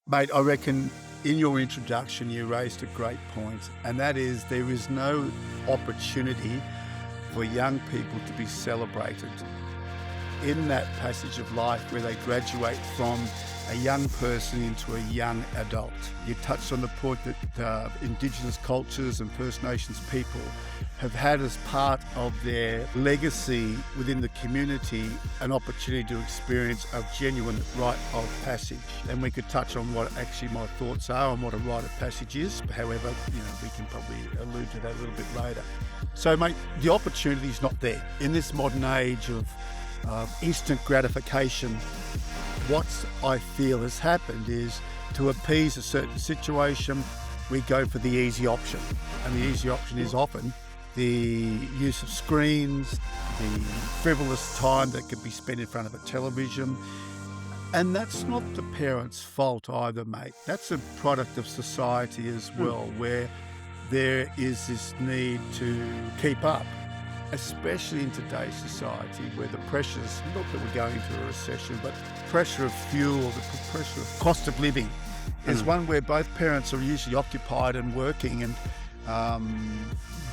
Mate, I reckon in your introduction you raised a great point, and that is there is no opportunity for young people to be celebrated in that passage of life where they graduate from a young person into a young adult. You touched on the point that Indigenous cultures and First Nations people have had as part of their legacy within the community an opportunity to experience a genuine rite of passage. And we could touch on what actually my thoughts are on what a rite of passage is. However, we can probably allude to that a little bit later. So, mate, the opportunity is not there. In this modern age of instant gratification, what I feel has happened is to appease a certain situation, we go for the easy option. And the easy option is often the use of screens, the frivolous time that could be spent in front of a television. And that's not the parents' fault either, mate. That's a product of society as well, where there is this need to keep up, especially in today's society where the pressures, not that we're going into a recession, but pressure of fuel, the pressure of cost of living is one where both parents are usually occupied and working, and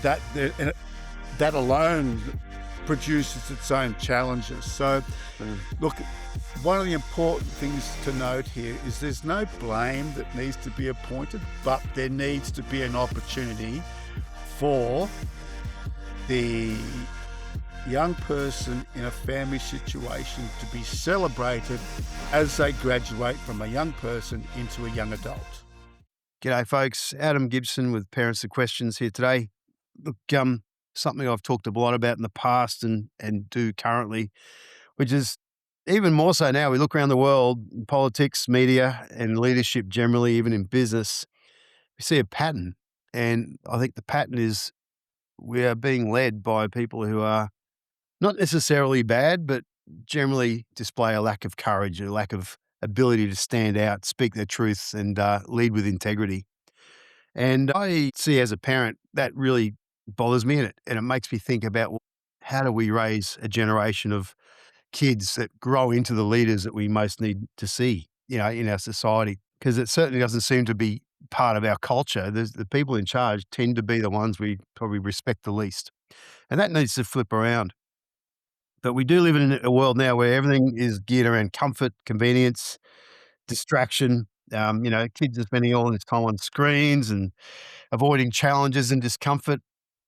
that alone produces its own challenges. So, look, one of the important things to note here is there's no blame that needs to be appointed, but there needs to be an opportunity for the young person in a family situation to be celebrated as they graduate from a young person into a young adult. G'day, folks. Adam Gibson with Parents of Questions here today. Look, something I've talked a lot about in the past and do currently, which is even more so now. We look around the world, in politics, media, and leadership generally, even in business, we see a pattern. And I think the pattern is we are being led by people who are not necessarily bad, but generally display a lack of courage, a lack of ability to stand out, speak their truth, and lead with integrity. And I see as a parent that really bothers me, and it makes me think about, well, how do we raise a generation of kids that grow into the leaders that we most need to see, in our society? Because it certainly doesn't seem to be part of our culture. The people in charge tend to be the ones we probably respect the least. And that needs to flip around. But we do live in a world now where everything is geared around comfort, convenience, distraction. Kids are spending all this time on screens and avoiding challenges and discomfort.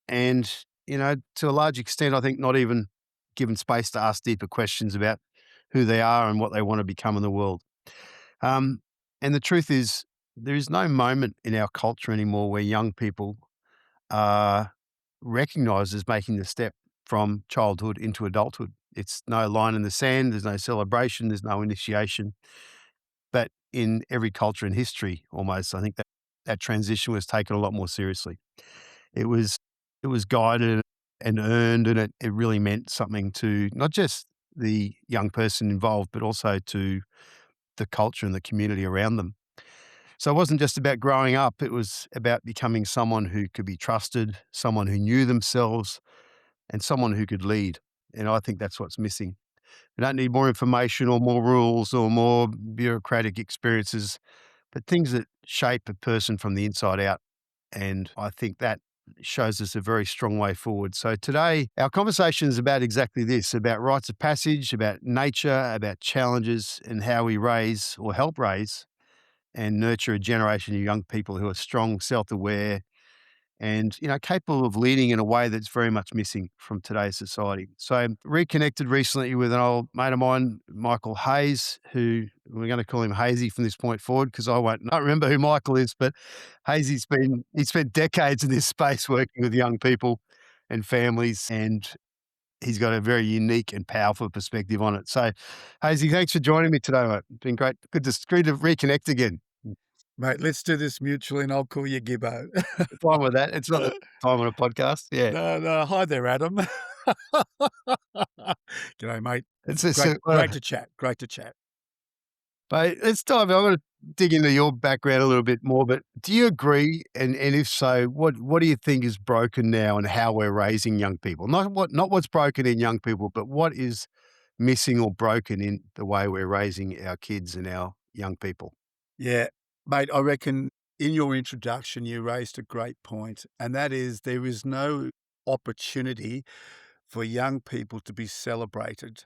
And, to a large extent, I think not even given space to ask deeper questions about who they are and what they want to become in the world. Um, and the truth is, there is no moment in our culture anymore where young people are recognized as making the step from childhood into adulthood. It's no line in the sand, there's no celebration, there's no initiation. But in every culture in history, almost, I think that transition was taken a lot more seriously. It was it was guided and earned, and it really meant something to not just the young person involved, but also to the culture and the community around them. So it wasn't just about growing up, it was about becoming someone who could be trusted, someone who knew themselves, and someone who could lead. And I think that's what's missing. We don't need more information or more rules or more bureaucratic experiences, but things that shape a person from the inside out. And I think that shows us a very strong way forward. So today, our conversation is about exactly this, about rites of passage, about nature, about challenges, and how we raise or help raise and nurture a generation of young people who are strong, self-aware, and capable of leading in a way that's very much missing from today's society. So I reconnected recently with an old mate of mine, Michael Hayes, who we're going to call him Hazy from this point forward because I won't not remember who Michael is, but he spent decades in this space working with young people and families, and he's got a very unique and powerful perspective on it. So Hazy, thanks for joining me today, mate. It's been great to reconnect again. Mate, let's do this mutually and I'll call you Gibbo. Fine with that. It's not the time on a podcast. Yeah. No, no. Hi there, Adam. G'day, mate. It's a, Great to chat. Great to chat. But let's dive in. I want to dig into your background a little bit more, but do you agree? And if so, what do you think is broken now and how we're raising young people? Not what's broken in young people, but what is missing or broken in the way we're raising our kids and our young people? Yeah, mate, I reckon in your introduction, you raised a great point, and that is there is no opportunity for young people to be celebrated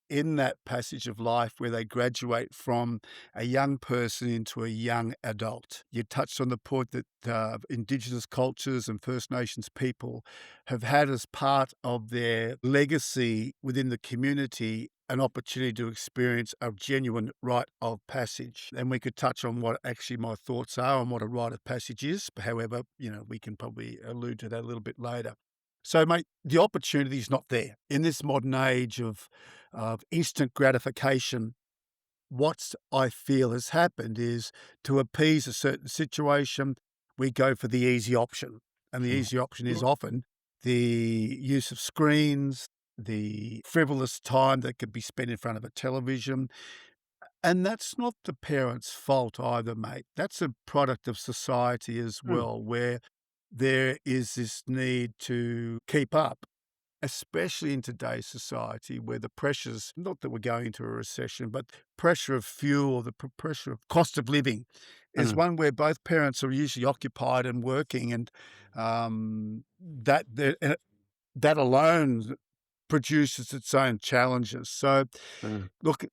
in that passage of life where they graduate from a young person into a young adult. You touched on the point that Indigenous cultures and First Nations people have had as part of their legacy within the community an opportunity to experience a genuine rite of passage. And we could touch on what actually my thoughts are on what a rite of passage is. However, we can probably allude to that a little bit later. So, mate, the opportunity is not there. In this modern age of instant gratification, what I feel has happened is to appease a certain situation, we go for the easy option. And the Mm, easy option is often the use of screens, the frivolous time that could be spent in front of a television. And that's not the parents' fault either, mate. That's a product of society as mm, well, where there is this need to keep up, especially in today's society where the pressures, not that we're going into a recession, but pressure of fuel, the pressure of cost of living is mm, one where both parents are usually occupied and working. And that alone produces its own challenges. So, mm. look,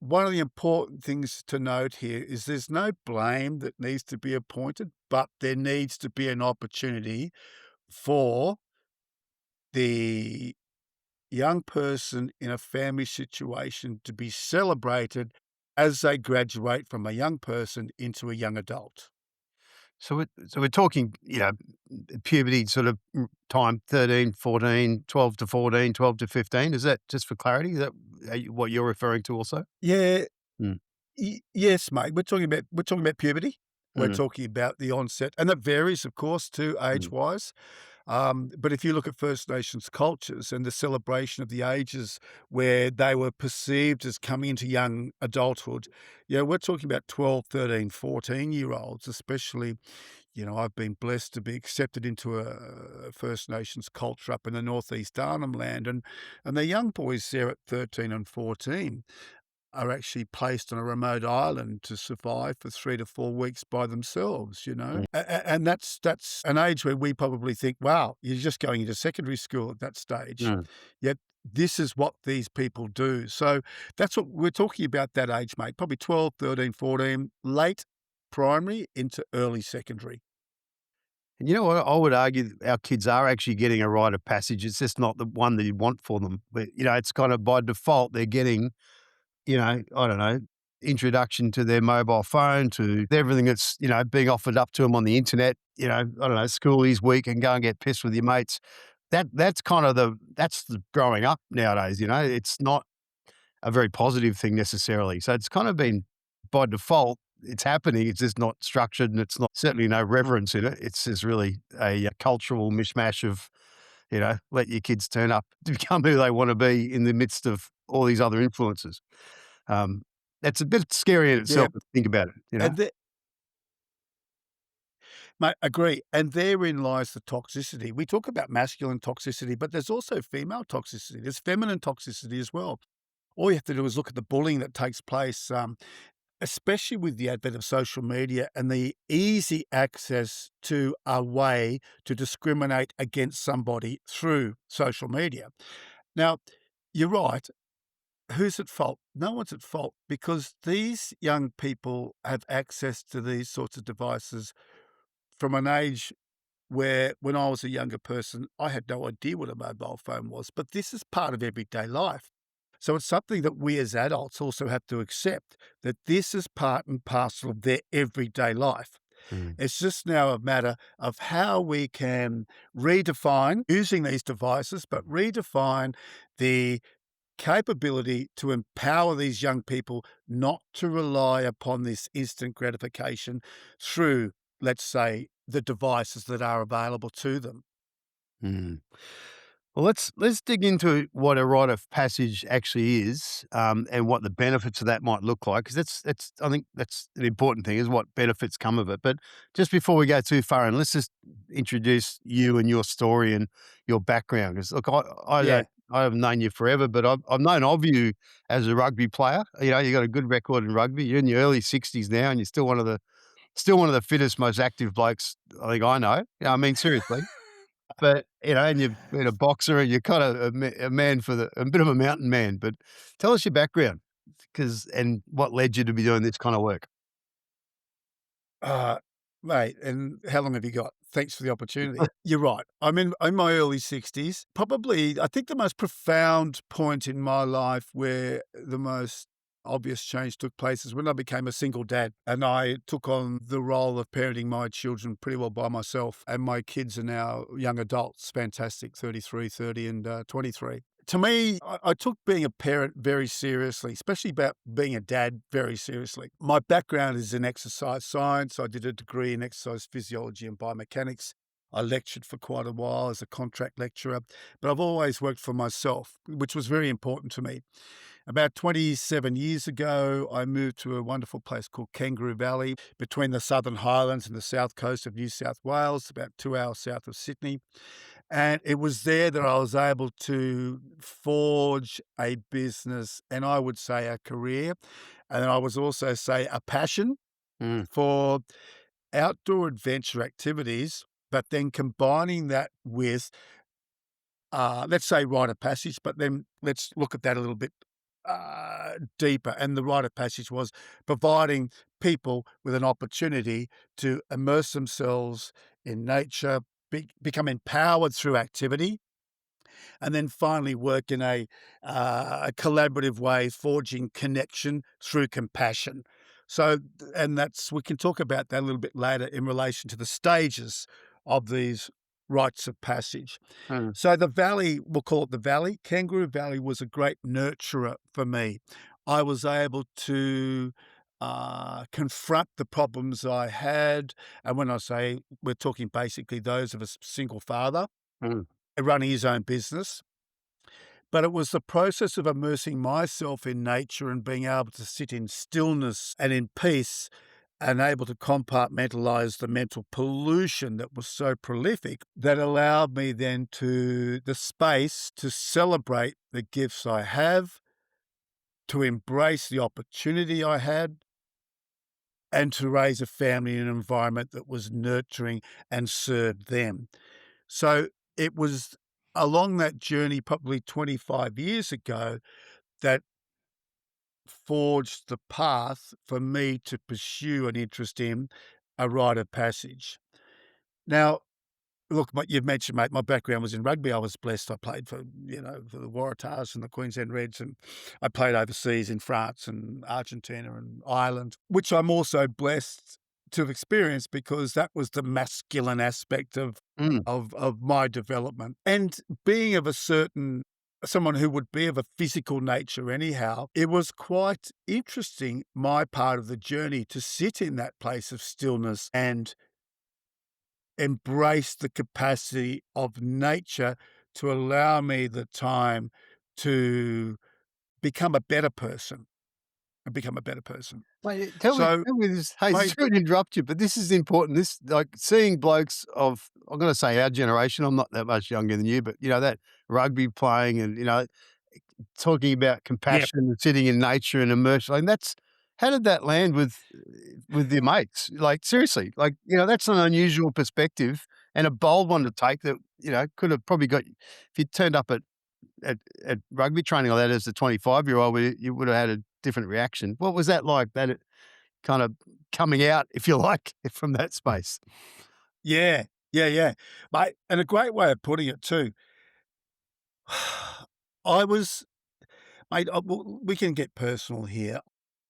one of the important things to note here is there's no blame that needs to be appointed, but there needs to be an opportunity for the young person in a family situation to be celebrated as they graduate from a young person into a young adult. So we're talking, puberty sort of time, 13, 14, 12 to 14, 12 to 15. Is that just for clarity? Is that what you're referring to also? Yeah, Mm, yes, mate. We're talking about puberty. We're mm, talking about the onset, and that varies, of course, too, mm, age-wise. But if you look at First Nations cultures and the celebration of the ages where they were perceived as coming into young adulthood, we're talking about 12, 13, 14-year-olds, especially, I've been blessed to be accepted into a First Nations culture up in the Northeast Arnhem Land, and the young boys there at 13 and 14 are actually placed on a remote island to survive for 3 to 4 weeks by themselves, you know? mm, And that's an age where we probably think, "Wow, you're just going into secondary school at that stage." mm. Yet this is what these people do. So that's what we're talking about, that age, mate, probably 12, 13, 14, late primary into early secondary. And you know what? I would argue that our kids are actually getting a rite of passage. It's just not the one that you want for them. But, it's kind of by default, they're getting, I don't know, introduction to their mobile phone, to everything that's, being offered up to them on the internet. I don't know, school is week and go and get pissed with your mates. That's kind of that's the growing up nowadays. It's not a very positive thing necessarily. So it's kind of been by default, it's happening. It's just not structured and it's not certainly no reverence in it. It's just really a cultural mishmash of, let your kids turn up to become who they want to be in the midst of all these other influences. Um, that's a bit scary in Yeah, itself to think about it. and the mate, agree, and therein lies the toxicity. We talk about masculine toxicity, but there's also female toxicity. There's feminine toxicity as well. All you have to do is look at the bullying that takes place, especially with the advent of social media and the easy access to a way to discriminate against somebody through social media. Now, you're right. Who's at fault? No one's at fault because these young people have access to these sorts of devices from an age where, when I was a younger person, I had no idea what a mobile phone was, but this is part of everyday life. So it's something that we as adults also have to accept, that this is part and parcel of their everyday life. Mm, It's just now a matter of how we can redefine using these devices, but redefine the capability to empower these young people not to rely upon this instant gratification through, let's say, the devices that are available to them. mm. Well, let's dig into what a rite of passage actually is, and what the benefits of that might look like. Because that's I think that's an important thing is what benefits come of it. But just before we go too far, and let's just introduce you and your story and your background. Because look, I Yeah. don't I haven't known you forever, but I've known of you as a rugby player. You know, you got a good record in rugby. You're in your early 60s now, and you're still one of the fittest, most active blokes I think I know. Yeah, I mean, seriously. But, and you've been a boxer and you're kind of a man a bit of a mountain man. But tell us your background, and what led you to be doing this kind of work. Uh, Mate, and how long have you got? Thanks for the opportunity. You're right. I'm in my early 60s. Probably, I think the most profound point in my life where the most obvious change took place is when I became a single dad and I took on the role of parenting my children pretty well by myself. And my kids are now young adults, fantastic, 33, 30, and 23. To me, I took being a parent very seriously, especially about being a dad very seriously. My background is in exercise science. I did a degree in exercise physiology and biomechanics. I lectured for quite a while as a contract lecturer, but I've always worked for myself, which was very important to me. About 27 years ago, I moved to a wonderful place called Kangaroo Valley between the Southern Highlands and the south coast of New South Wales, about 2 hours south of Sydney. And it was there that I was able to forge a business and I would say a career. And I was also say a passion Mm, for outdoor adventure activities, but then combining that with, let's say, rite of passage, but then let's look at that a little bit deeper. And the rite of passage was providing people with an opportunity to immerse themselves in nature, become empowered through activity, and then finally work in a collaborative way, forging connection through compassion. So, and that's we can talk about that a little bit later in relation to the stages of these rites of passage. mm, So the valley, we'll call it the valley. Kangaroo Valley was a great nurturer for me. I was able to confront the problems I had, and when I say we're talking basically those of a single father mm. running his own business. But it was the process of immersing myself in nature and being able to sit in stillness and in peace and able to compartmentalize the mental pollution that was so prolific that allowed me then to the space to celebrate the gifts I have, to embrace the opportunity I had, and to raise a family in an environment that was nurturing and served them. So it was along that journey, probably 25 years ago, that forged the path for me to pursue an interest in a rite of passage. Now, look, you've mentioned, mate, my background was in rugby. I was blessed. I played for the Waratahs and the Queensland Reds, and I played overseas in France and Argentina and Ireland, which I'm also blessed to have experienced because that was the masculine aspect of Mm. of my development. And being of a certain someone who would be of a physical nature anyhow, it was quite interesting, my part of the journey, to sit in that place of stillness and embrace the capacity of nature to allow me the time to become a better person and become a better person. Mate, tell me So, tell me this. Hey, mate, sorry to interrupt you, but this is important. This like seeing blokes of I'm gonna say our generation, I'm not that much younger than you, but that rugby playing and, talking about yeah, compassion and sitting in nature and immersion. Like that's how did that land with your mates? Like seriously, like, that's an unusual perspective and a bold one to take that, could have probably got if you turned up at rugby training like that as a 25-year-old, you would have had a different reaction. What was that like? That it kind of coming out, if you like, from that space? yeah, yeah, mate, and a great way of putting it too. I was mate, we can get personal here.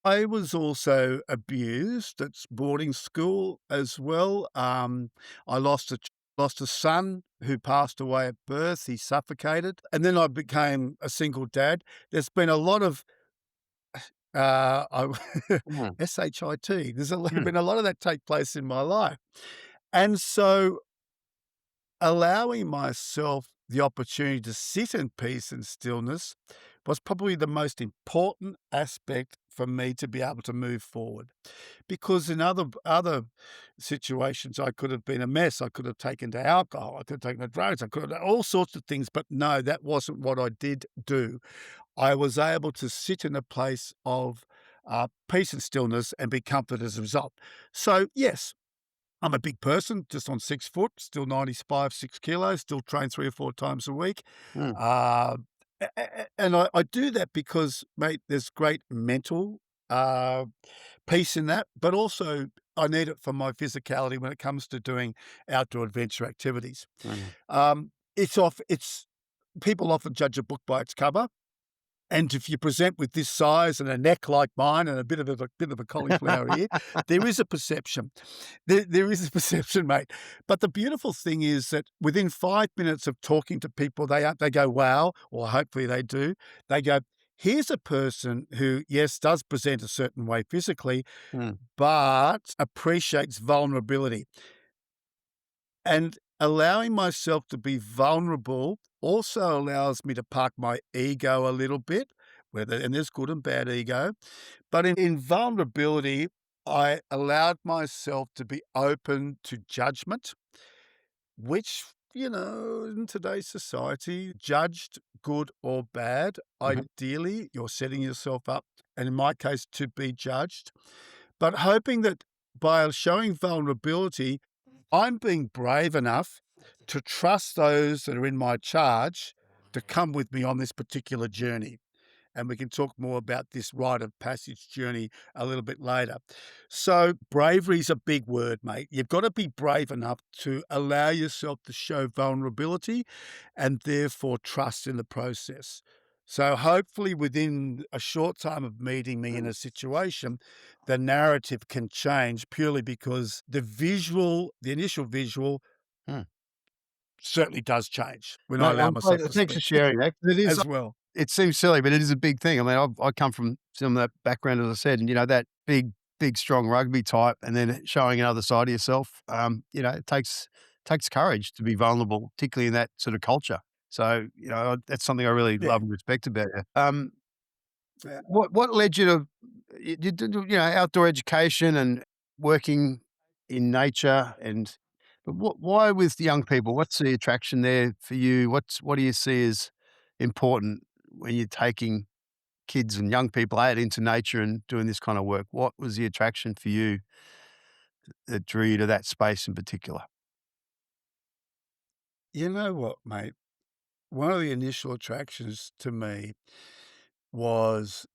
I was also abused at boarding school as well. I lost a son who passed away at birth. He suffocated, and then I became a single dad. There's been a lot of I Mm, SHIT. mm. Been a lot of that take place in my life, and so allowing myself the opportunity to sit in peace and stillness was probably the most important aspect for me to be able to move forward. Because in other situations, I could have been a mess. I could have taken to alcohol. I could have taken to drugs. I could have done all sorts of things. But no, that wasn't what I did do. I was able to sit in a place of peace and stillness and be comforted as a result. So yes, I'm a big person, just on 6 foot, still 95, 6 kilos, still train 3 or 4 times a week. Mm, Uh, and I do that because, mate, there's great mental uh, peace in that, but also I need it for my physicality when it comes to doing outdoor adventure activities. mm. It's people often judge a book by its cover. And if you present with this size and a neck like mine and a bit of a cauliflower ear, there is a perception. There is a perception, mate. But the beautiful thing is that within 5 minutes of talking to people, they go, "Wow," or hopefully they do. They go, "Here's a person who, yes, does present a certain way physically, Mm, but appreciates vulnerability." And allowing myself to be vulnerable also allows me to park my ego a little bit, whether and there's good and bad ego. But in vulnerability, I allowed myself to be open to judgment, which, in today's society, judged good or bad, mhm, ideally, you're setting yourself up, and in my case, to be judged. But hoping that by showing vulnerability, I'm being brave enough to trust those that are in my charge to come with me on this particular journey. And we can talk more about this rite of passage journey a little bit later. So, bravery is a big word, mate. You've got to be brave enough to allow yourself to show vulnerability and therefore trust in the process. So, hopefully, within a short time of meeting me in a situation, the narrative can change purely because the initial visual mm. certainly does change when I Mate, allow I'm glad myself to thanks for speak sharing that 'cause as well. it seems silly, but it is a big thing. I mean, I come from some of that background, as I said, and, that big, strong rugby type and then showing another side of yourself, it takes courage to be vulnerable, particularly in that sort of culture. So, that's something I really Yeah. love and respect about you. Yeah. What led you to you did, outdoor education and working in nature but why with young people? What's the attraction there for you? What do you see as important when you're taking kids and young people out into nature and doing this kind of work? What was the attraction for you that drew you to that space in particular? You know what, mate? One of the initial attractions to me was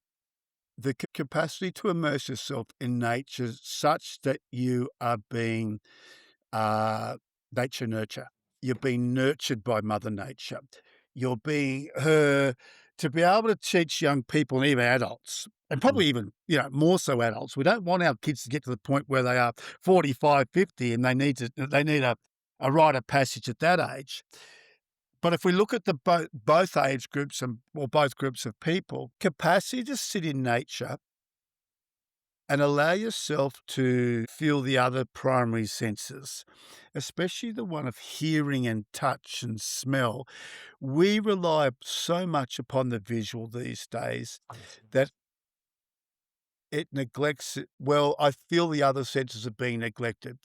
the capacity to immerse yourself in nature such that you are being uh, nature nurture. You're being nurtured by Mother Nature. You're being her to be able to teach young people and even adults, and Mm, probably even, more so adults. We don't want our kids to get to the point where they are 45, 50, and they need a rite of passage at that age. But if we look at the both age groups or both groups of people, capacity to sit in nature and allow yourself to feel the other primary senses, especially the one of hearing and touch and smell. We rely so much upon the visual these days that it neglects it. Well, I feel the other senses are being neglected.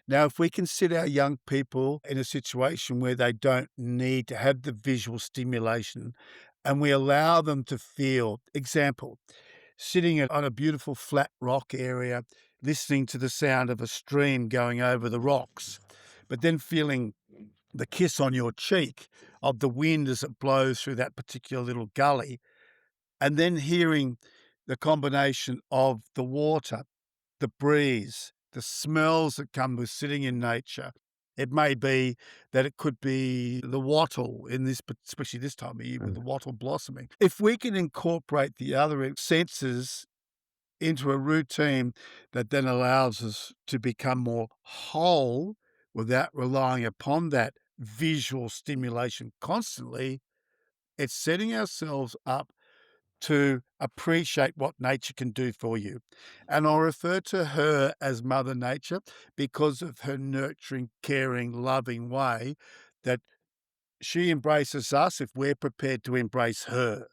Now, if we can sit our young people in a situation where they don't need to have the visual stimulation and we allow them to feel, example, sitting on a beautiful flat rock area, listening to the sound of a stream going over the rocks, but then feeling the kiss on your cheek of the wind as it blows through that particular little gully, and then hearing the combination of the water, the breeze, the smells that come with sitting in nature. It may be that it could be the wattle in this, especially this time of year with mm. the wattle blossoming. If we can incorporate the other senses into a routine that then allows us to become more whole without relying upon that visual stimulation constantly, it's setting ourselves up to appreciate what nature can do for you. And I'll refer to her as Mother Nature because of her nurturing, caring, loving way that she embraces us if we're prepared to embrace her.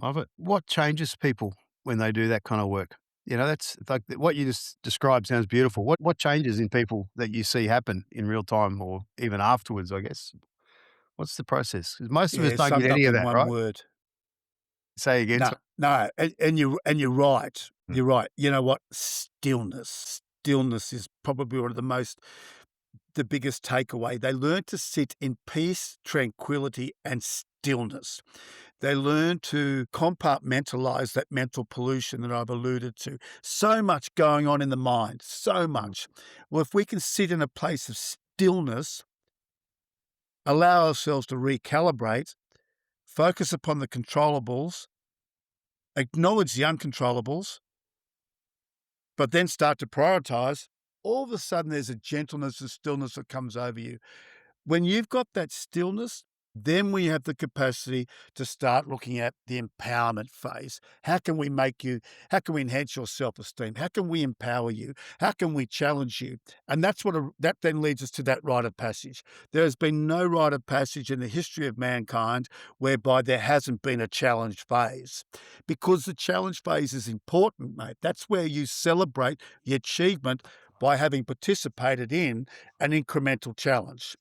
Love it. What changes people when they do that kind of work? You know, that's like what you just described sounds beautiful. What changes in people that you see happen in real time or even afterwards, I guess? What's the process? 'Cause most of us Yeah, don't get summed any up of in that, one right? word. Say again, No, no, and you're right. Mm. You're right. You know what? Stillness. Stillness is probably one of the biggest takeaway. They learn to sit in peace, tranquility, and stillness. They learn to compartmentalize that mental pollution that I've alluded to. So much going on in the mind, so Mm. much. Well, if we can sit in a place of stillness, allow ourselves to recalibrate, focus upon the controllables, acknowledge the uncontrollables, but then start to prioritize, all of a sudden there's a gentleness and stillness that comes over you. When you've got that stillness, then we have the capacity to start looking at the empowerment phase. How can we enhance your self-esteem? How can we empower you? How can we challenge you? And that then leads us to that rite of passage. There has been no rite of passage in the history of mankind whereby there hasn't been a challenge phase. Because the challenge phase is important, mate. That's where you celebrate the achievement by having participated in an incremental challenge.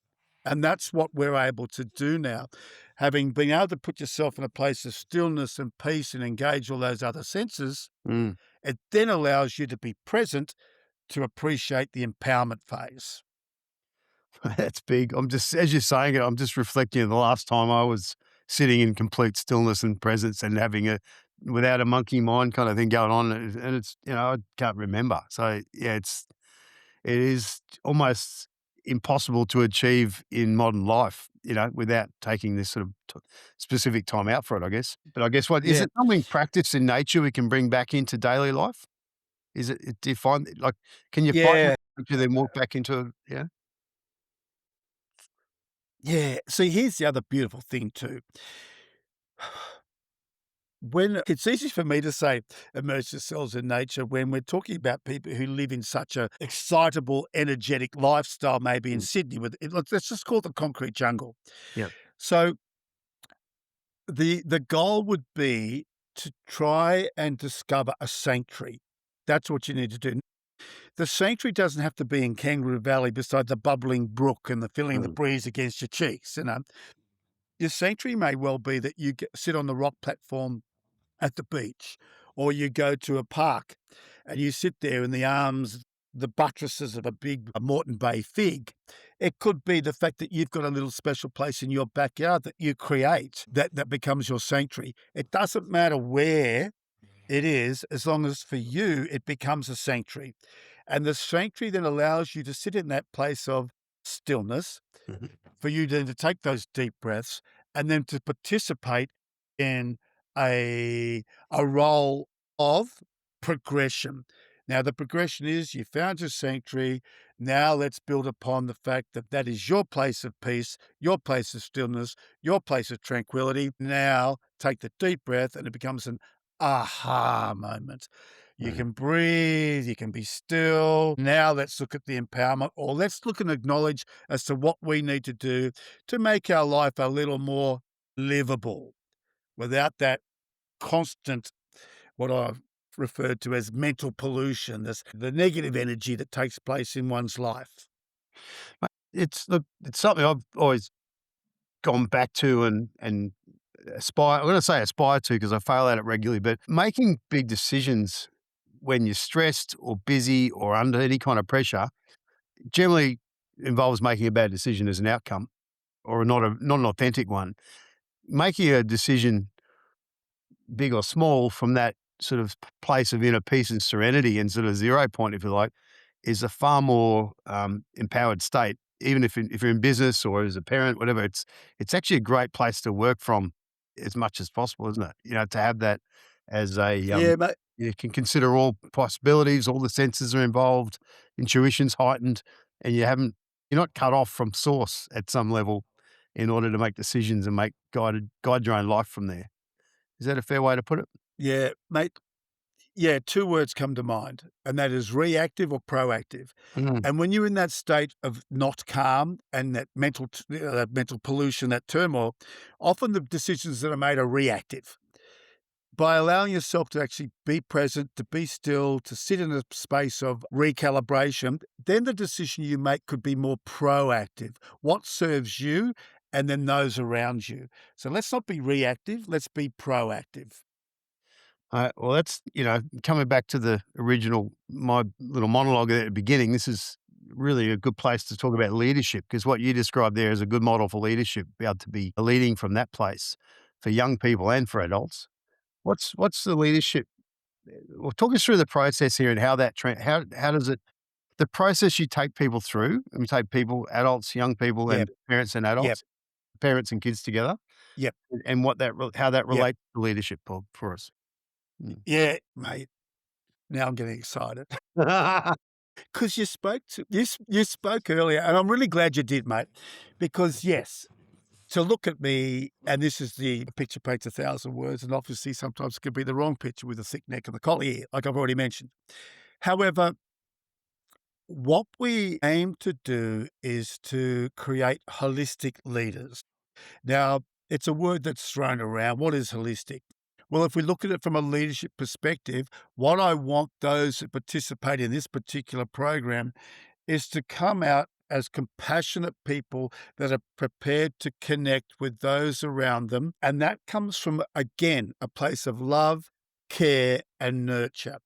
And that's what we're able to do now. Having been able to put yourself in a place of stillness and peace and engage all those other senses, Mm. it then allows you to be present to appreciate the empowerment phase. That's big. I'm just as you're saying it, I'm just reflecting on the last time I was sitting in complete stillness and presence and having a without a monkey mind kind of thing going on, and it's I can't remember. So yeah, it is almost impossible to achieve in modern life, without taking this sort of specific time out for it. I guess, but I guess what is Yeah. it? Something practice in nature we can bring back into daily life? Is it? Do you find like can you find Yeah. nature then walk back into yeah? Yeah. See, here's the other beautiful thing too. When it's easy for me to say immerse yourselves in nature when we're talking about people who live in such a excitable, energetic lifestyle, maybe in Mm. Sydney with let's just call it the concrete jungle. Yeah. So the goal would be to try and discover a sanctuary. That's what you need to do. The sanctuary doesn't have to be in Kangaroo Valley beside the bubbling brook and the feeling of the Mm. breeze against your cheeks. Your sanctuary may well be that sit on the rock platform at the beach, or you go to a park and you sit there in the buttresses of a big Moreton Bay fig. It could be the fact that you've got a little special place in your backyard that you create that becomes your sanctuary. It doesn't matter where it is, as long as for you it becomes a sanctuary. And the sanctuary then allows you to sit in that place of stillness, Mhm. for you then to take those deep breaths and then to participate in a role of progression. Now, the progression is you found your sanctuary. Now let's build upon the fact that that is your place of peace, your place of stillness, your place of tranquility. Now take the deep breath and it becomes an aha moment. You Mhm. can breathe, you can be still. Now let's look at the empowerment, or let's look and acknowledge as to what we need to do to make our life a little more livable without that constant, what I've referred to as mental pollution, the negative energy that takes place in one's life. It's something I've always gone back to and aspire. I'm going to say aspire to because I fail at it regularly. But making big decisions when you're stressed or busy or under any kind of pressure generally involves making a bad decision as an outcome or not an authentic one. Making a decision big or small from that sort of place of inner peace and serenity and sort of 0 point, if you like, is a far more, empowered state. Even if you're in business or as a parent, whatever, it's actually a great place to work from as much as possible, isn't it? To have that as a, Yeah, mate. you can consider all possibilities, all the senses are involved, intuition's heightened, and you're not cut off from source at some level in order to make decisions and guide your own life from there. Is that a fair way to put it? Yeah, mate. Yeah, two words come to mind, and that is reactive or proactive. Mm. And when you're in that state of not calm and that mental pollution, that turmoil, often the decisions that are made are reactive. by allowing yourself to actually be present, to be still, to sit in a space of recalibration, then the decision you make could be more proactive. What serves you and then those around you. So let's not be reactive, let's be proactive. Well, that's, coming back to the original, my little monologue at the beginning, this is really a good place to talk about leadership because what you described there is a good model for leadership, be able to be leading from that place for young people and for adults. What's the leadership? Well, talk us through the process here and how that how does it the process you take people through, and we take people, adults, young people, Yep, and parents and yep, adults, parents and kids together, yep, and how that yep. relates to leadership for us. Mm. Yeah, mate. Now I'm getting excited. Because you spoke earlier, and I'm really glad you did, mate. Because yes, to look at me, and this is the picture paints 1,000 words, and obviously sometimes it can be the wrong picture with a thick neck and the collar ear, like I've already mentioned. However, what we aim to do is to create holistic leaders. Now, it's a word that's thrown around. What is holistic? Well, if we look at it from a leadership perspective, what I want those that participate in this particular program is to come out as compassionate people that are prepared to connect with those around them. And that comes from, again, a place of love, care, and nurture.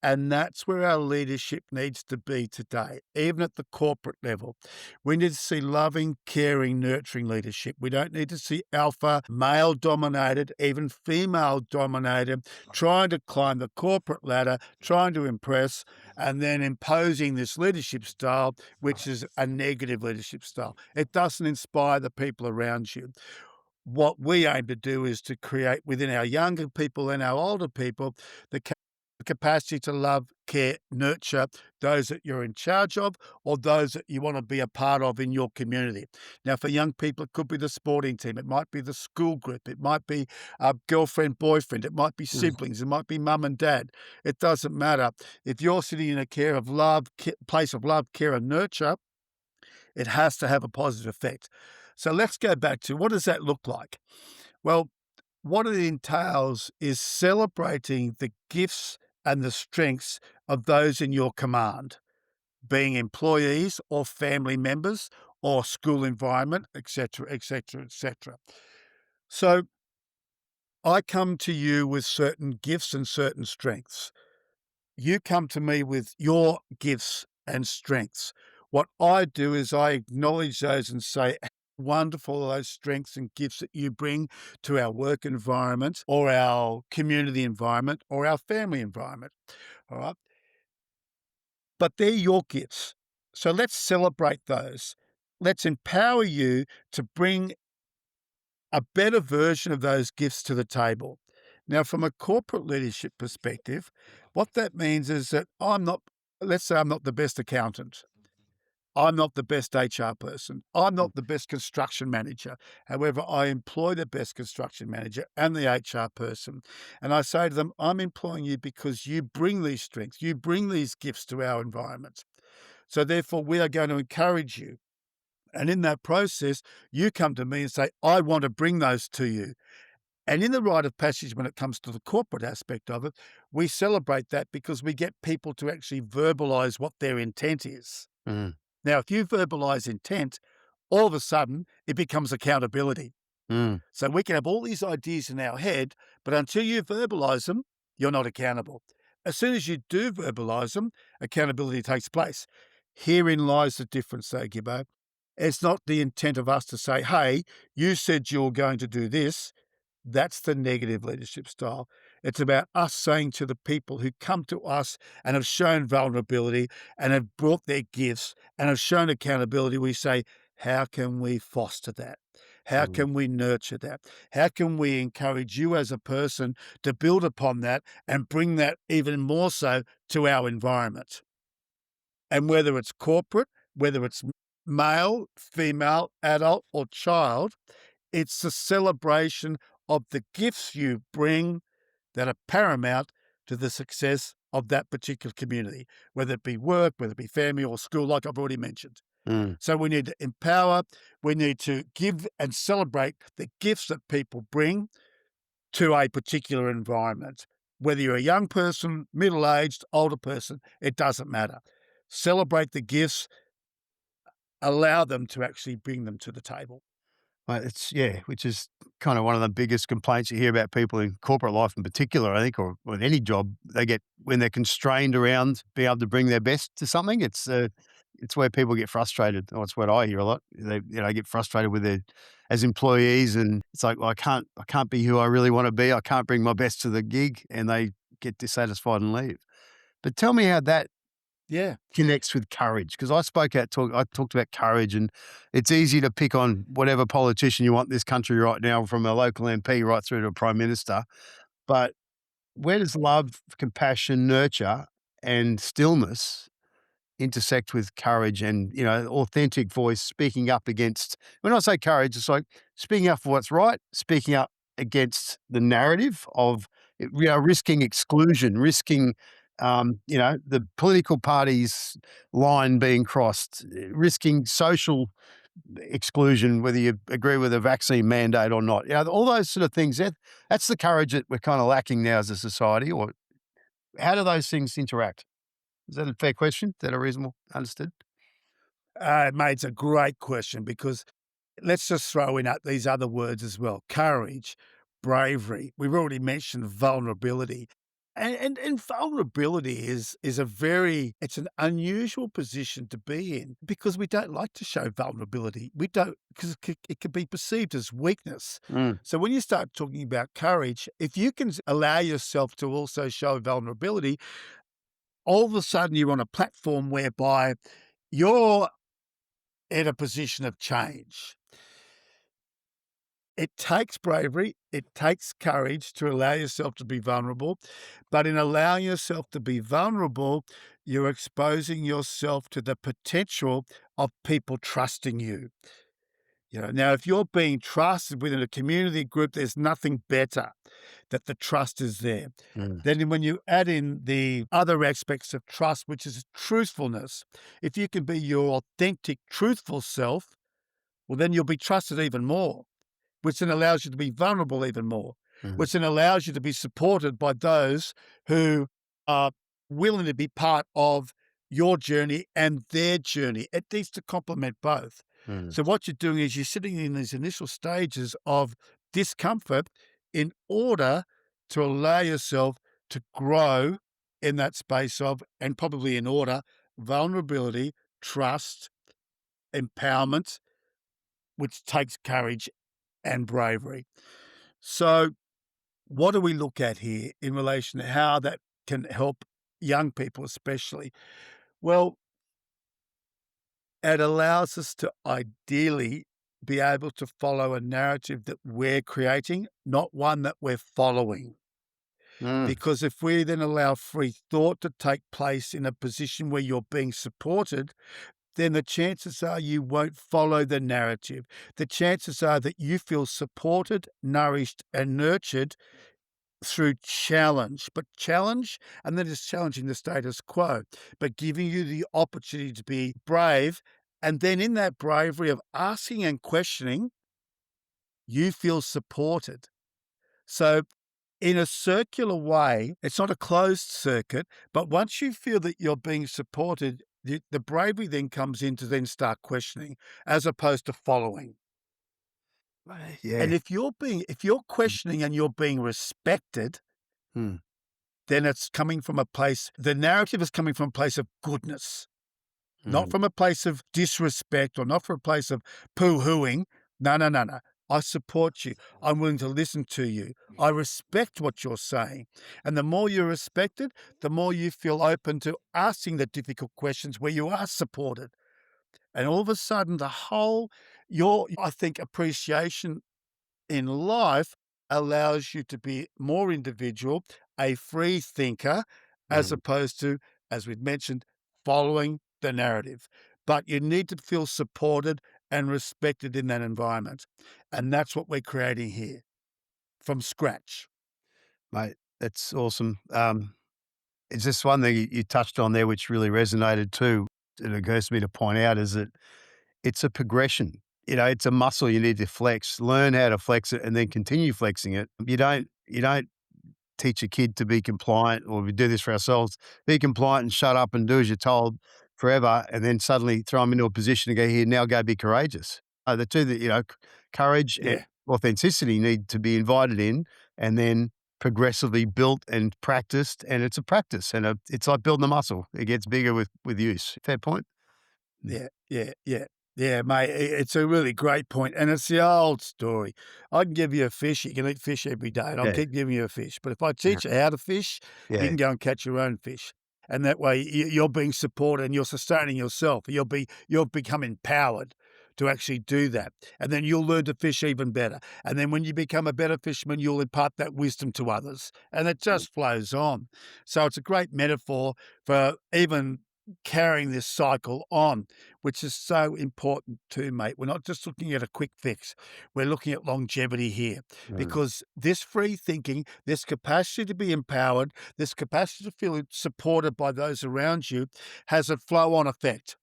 And that's where our leadership needs to be today, even at the corporate level. We need to see loving, caring, nurturing leadership. We don't need to see alpha, male dominated, even female dominated, trying to climb the corporate ladder, trying to impress, and then imposing this leadership style, which is a negative leadership style. It doesn't inspire the people around you. What we aim to do is to create within our younger people and our older people the capacity to love, care, nurture those that you're in charge of or those that you want to be a part of in your community. Now, for young people, it could be the sporting team, it might be the school group, it might be a girlfriend, boyfriend, it might be Mm. siblings, it might be mum and dad. It doesn't matter. If you're sitting in a care of love, place of love, care, and nurture, it has to have a positive effect. So let's go back to what does that look like? Well, what it entails is celebrating the gifts and the strengths of those in your command, being employees or family members or school environment, etc., etc., etc. So I come to you with certain gifts and certain strengths. You come to me with your gifts and strengths. What I do is I acknowledge those and say, "How wonderful are those strengths and gifts that you bring to our work environment or our community environment or our family environment." All right. But they're your gifts. So let's celebrate those. Let's empower you to bring a better version of those gifts to the table. Now, from a corporate leadership perspective, what that means is that let's say I'm not the best accountant. I'm not the best HR person. I'm not the best construction manager. However, I employ the best construction manager and the HR person. And I say to them, I'm employing you because you bring these strengths, you bring these gifts to our environment. So therefore, we are going to encourage you. And in that process, you come to me and say, I want to bring those to you. And in the rite of passage, when it comes to the corporate aspect of it, we celebrate that because we get people to actually verbalize what their intent is. Mm. Now, if you verbalize intent, all of a sudden it becomes accountability. Mm. So we can have all these ideas in our head, but until you verbalize them, you're not accountable. As soon as you do verbalize them, accountability takes place. Herein lies the difference, though, Gibbo. It's not the intent of us to say, hey, you said you're going to do this. That's the negative leadership style. It's about us saying to the people who come to us and have shown vulnerability and have brought their gifts and have shown accountability, we say, how can we foster that? How Mm. can we nurture that? How can we encourage you as a person to build upon that and bring that even more so to our environment? And whether it's corporate, whether it's male, female, adult, or child, it's the celebration of the gifts you bring that are paramount to the success of that particular community, whether it be work, whether it be family or school, like I've already mentioned. Mm. So we need to empower, we need to give and celebrate the gifts that people bring, to a particular environment. Whether you're a young person, middle-aged, older person, it doesn't matter. Celebrate the gifts, allow them to actually bring them to the table. It's yeah, which is kind of one of the biggest complaints you hear about people in corporate life in particular, I think, or in any job. They get when they're constrained around being able to bring their best to something. It's where people get frustrated. Or it's what I hear a lot. They get frustrated with their as employees, and it's like, well, I can't be who I really want to be. I can't bring my best to the gig, and they get dissatisfied and leave. But tell me how that Yeah. connects with courage, because I talked about courage, and it's easy to pick on whatever politician you want in this country right now, from a local MP right through to a prime minister. But where does love, compassion, nurture, and stillness intersect with courage and, authentic voice speaking up against, when I say courage, it's like speaking up for what's right, speaking up against the narrative of, risking exclusion, risking, the political party's line being crossed, risking social exclusion, whether you agree with a vaccine mandate or not. All those sort of things. That's the courage that we're kind of lacking now as a society. Or how do those things interact? Is that a fair question? Is that a reasonable understood? Mate, it's a great question because let's just throw in these other words as well: courage, bravery. We've already mentioned vulnerability. And vulnerability is it's an unusual position to be in because we don't like to show vulnerability. We don't, because it can be perceived as weakness. Mm, So when you start talking about courage, if you can allow yourself to also show vulnerability, all of a sudden you're on a platform whereby you're in a position of change. It takes bravery, it takes courage to allow yourself to be vulnerable, but in allowing yourself to be vulnerable, you're exposing yourself to the potential of people trusting you. Now, if you're being trusted within a community group, there's nothing better that the trust is there. mm, Then when you add in the other aspects of trust, which is truthfulness, if you can be your authentic, truthful self, well, then you'll be trusted even more, which then allows you to be vulnerable even more, mm, which then allows you to be supported by those who are willing to be part of your journey and their journey. It needs to complement both. mm, So what you're doing is you're sitting in these initial stages of discomfort in order to allow yourself to grow in that space of, and probably in order, vulnerability, trust, empowerment, which takes courage and bravery. So, what do we look at here in relation to how that can help young people, especially? Well, it allows us to ideally be able to follow a narrative that we're creating, not one that we're following. mm, Because if we then allow free thought to take place in a position where you're being supported, then the chances are you won't follow the narrative. The chances are that you feel supported, nourished, and nurtured through challenge, but challenge, and that is challenging the status quo, but giving you the opportunity to be brave. And then in that bravery of asking and questioning, you feel supported. So, in a circular way, it's not a closed circuit, but once you feel that you're being supported, the bravery then comes in to then start questioning as opposed to following. And yeah. if you're questioning and you're being respected, Mm, then it's coming from a place, the narrative is coming from a place of goodness, not mm, from a place of disrespect or not from a place of poo-hooing. No, no, no, no. I support you. I'm willing to listen to you. I respect what you're saying. And the more you're respected, the more you feel open to asking the difficult questions where you are supported. And all of a sudden, I think, appreciation in life allows you to be more individual, a free thinker, as mm. opposed to, as we've mentioned, following the narrative. But you need to feel supported and respected in that environment. And that's what we're creating here from scratch. Mate, that's awesome. It's just one thing you touched on there, which really resonated too. It occurs to me to point out is that it's a progression. It's a muscle you need to flex. Learn how to flex it and then continue flexing it. You don't You don't teach a kid to be compliant, or we do this for ourselves, be compliant and shut up and do as you're told forever, and then suddenly throw them into a position to go, here, now go be courageous. The two that, courage and Yeah. authenticity need to be invited in and then progressively built and practiced. And it's a practice, and it's like building a muscle. It gets bigger with use. Fair point. Mm. Yeah, mate. It's a really great point, and it's the old story. I can give you a fish, you can eat fish every day, and I'll Yeah. keep giving you a fish. But if I Yeah. teach you how to fish, you Yeah. can go and catch your own fish, and that way you're being supported and you're sustaining yourself. You'll become empowered to actually do that, and then you'll learn to fish even better. And then when you become a better fisherman, you'll impart that wisdom to others, and it Mm. just flows on. So it's a great metaphor for even carrying this cycle on, which is so important too, mate. We're not just looking at a quick fix. We're looking at longevity here, Mm. because this free thinking, this capacity to be empowered, this capacity to feel supported by those around you has a flow on effect.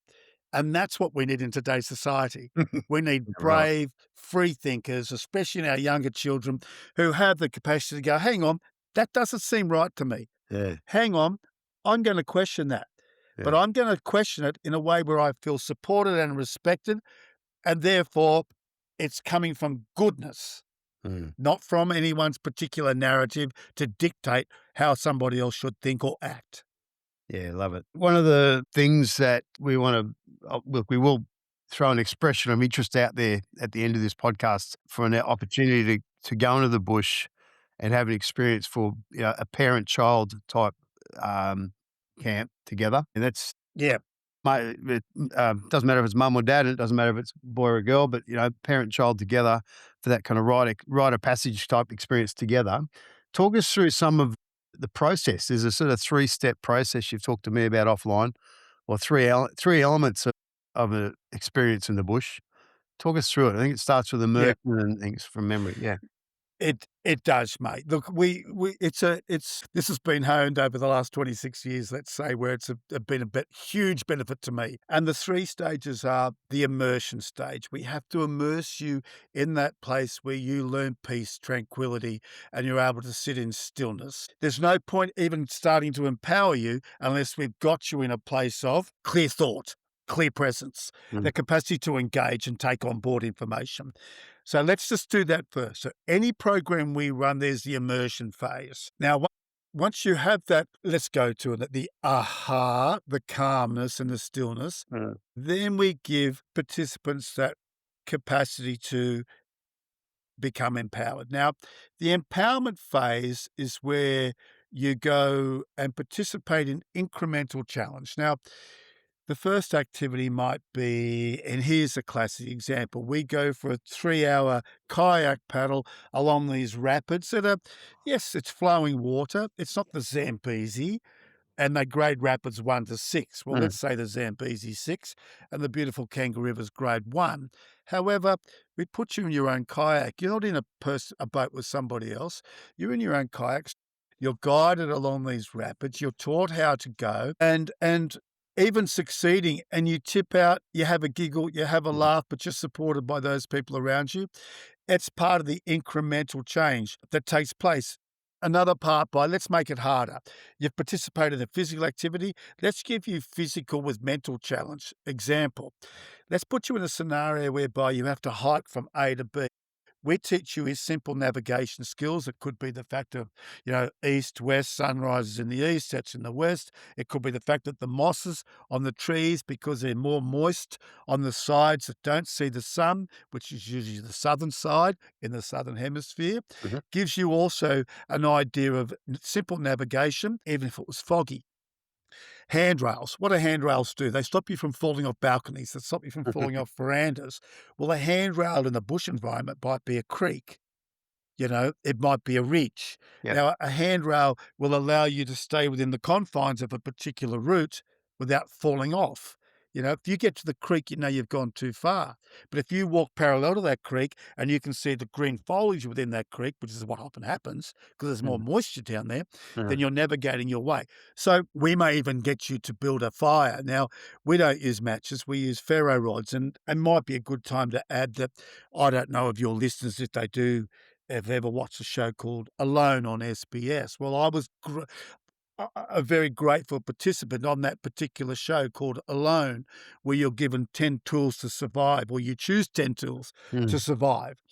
And that's what we need in today's society. We need Right. brave, free thinkers, especially in our younger children, who have the capacity to go, hang on, that doesn't seem right to me. Yeah. Hang on, I'm going to question that. But Yeah. I'm going to question it in a way where I feel supported and respected, and therefore it's coming from goodness, Mm. not from anyone's particular narrative to dictate how somebody else should think or act. Yeah, love it. One of the things that we want to look, we will throw an expression of interest out there at the end of this podcast for an opportunity to go into the bush and have an experience for a parent-child type um, camp together, and that's Yeah, it doesn't matter if it's mum or dad, and it doesn't matter if it's boy or girl, but parent-child together for that kind of rite of passage type experience together. Talk us through some of the process. There's a sort of 3-step process you've talked to me about offline, or three elements of an experience in the bush. Talk us through it. I think it starts with yeah. immersion and things from memory. Yeah. It does, mate. Look, we it's this has been honed over the last 26 years, let's say, where it's been a huge benefit to me. And the 3 stages are the immersion stage. We have to immerse you in that place where you learn peace, tranquility, and you're able to sit in stillness. There's no point even starting to empower you unless we've got you in a place of clear thought, clear presence, Mm. the capacity to engage and take on board information. So let's just do that first. So any program we run, there's the immersion phase. Now, once you have that, let's go to it, the aha, the calmness and the stillness. Mm. Then we give participants that capacity to become empowered. Now, the empowerment phase is where you go and participate in incremental challenge. Now, the first activity might be, and here's a classic example, we go for a 3-hour kayak paddle along these rapids that are, yes, it's flowing water. It's not the Zambezi, and they grade rapids 1 to 6. Well, Mm. let's say the Zambezi 6 and the beautiful Kangaroo River's grade 1. However, we put you in your own kayak. You're not in a boat with somebody else. You're in your own kayak. You're guided along these rapids. You're taught how to go, and even succeeding, and you tip out, you have a giggle, you have a laugh, but you're supported by those people around you. It's part of the incremental change that takes place. Another part by let's make it harder. You've participated in physical activity. Let's give you physical with mental challenge. Example, let's put you in a scenario whereby you have to hike from A to B. We teach you his simple navigation skills. It could be the fact of, east, west, sunrise is in the east, that's in the west. It could be the fact that the mosses on the trees, because they're more moist on the sides that don't see the sun, which is usually the southern side in the southern hemisphere, Mhm. gives you also an idea of simple navigation, even if it was foggy. Handrails. What do handrails do? They stop you from falling off balconies. They stop you from falling off verandas. Well, a handrail in the bush environment might be a creek. It might be a ridge. Yep. Now, a handrail will allow you to stay within the confines of a particular route without falling off. If you get to the creek, you know you've gone too far. But if you walk parallel to that creek and you can see the green foliage within that creek, which is what often happens because there's more Mm. moisture down there, then Mm. you're navigating your way. So we may even get you to build a fire. Now, we don't use matches, we use ferro rods, and it might be a good time to add that I don't know of your listeners if they do Have ever watched a show called Alone on SBS? Well, I was a very grateful participant on that particular show called Alone, where you're given 10 tools to survive, or you choose 10 tools Mm, to survive.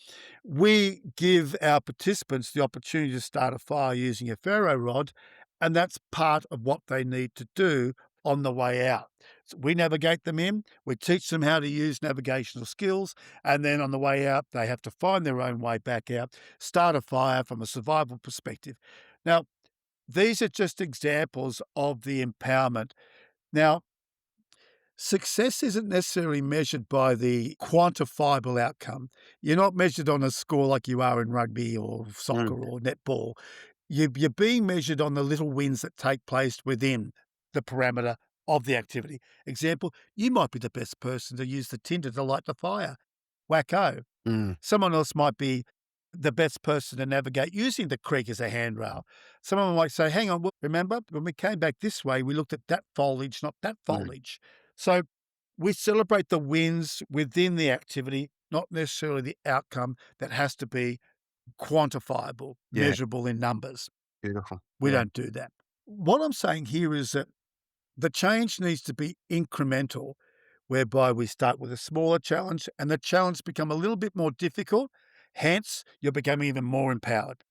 We give our participants the opportunity to start a fire using a ferro rod, and that's part of what they need to do on the way out. So we navigate them in, we teach them how to use navigational skills, and then on the way out, they have to find their own way back out, start a fire from a survival perspective. Now, these are just examples of the empowerment. Now, success isn't necessarily measured by the quantifiable outcome. You're not measured on a score like you are in rugby or mm, soccer or netball. You're being measured on the little wins that take place within the parameter of the activity. Example, you might be the best person to use the tinder to light the fire. Wacko. mm, Someone else might be the best person to navigate using the creek as a handrail. Someone might say, hang on, well, remember when we came back this way, we looked at that foliage, not that mm. foliage. So we celebrate the wins within the activity, not necessarily the outcome that has to be quantifiable, Yeah, measurable in numbers. beautiful. We Yeah. don't do that. What I'm saying here is that the change needs to be incremental, whereby we start with a smaller challenge and the challenge become a little bit more difficult. Hence, you're becoming even more empowered.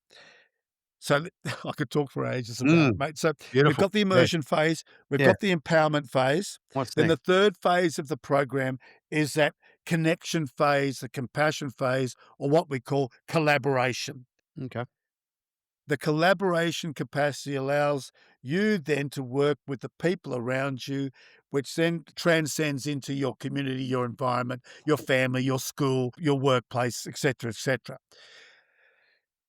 So I could talk for ages about it, Mm, mate. So we've beautiful. got the Yeah, immersion phase, we've yeah. got the empowerment phase. What's Then the next? third phase of the program is that connection phase, the compassion phase, or what we call collaboration. Okay. The collaboration capacity allows you then to work with the people around you, which then transcends into your community, your environment, your family, your school, your workplace, etc., etc.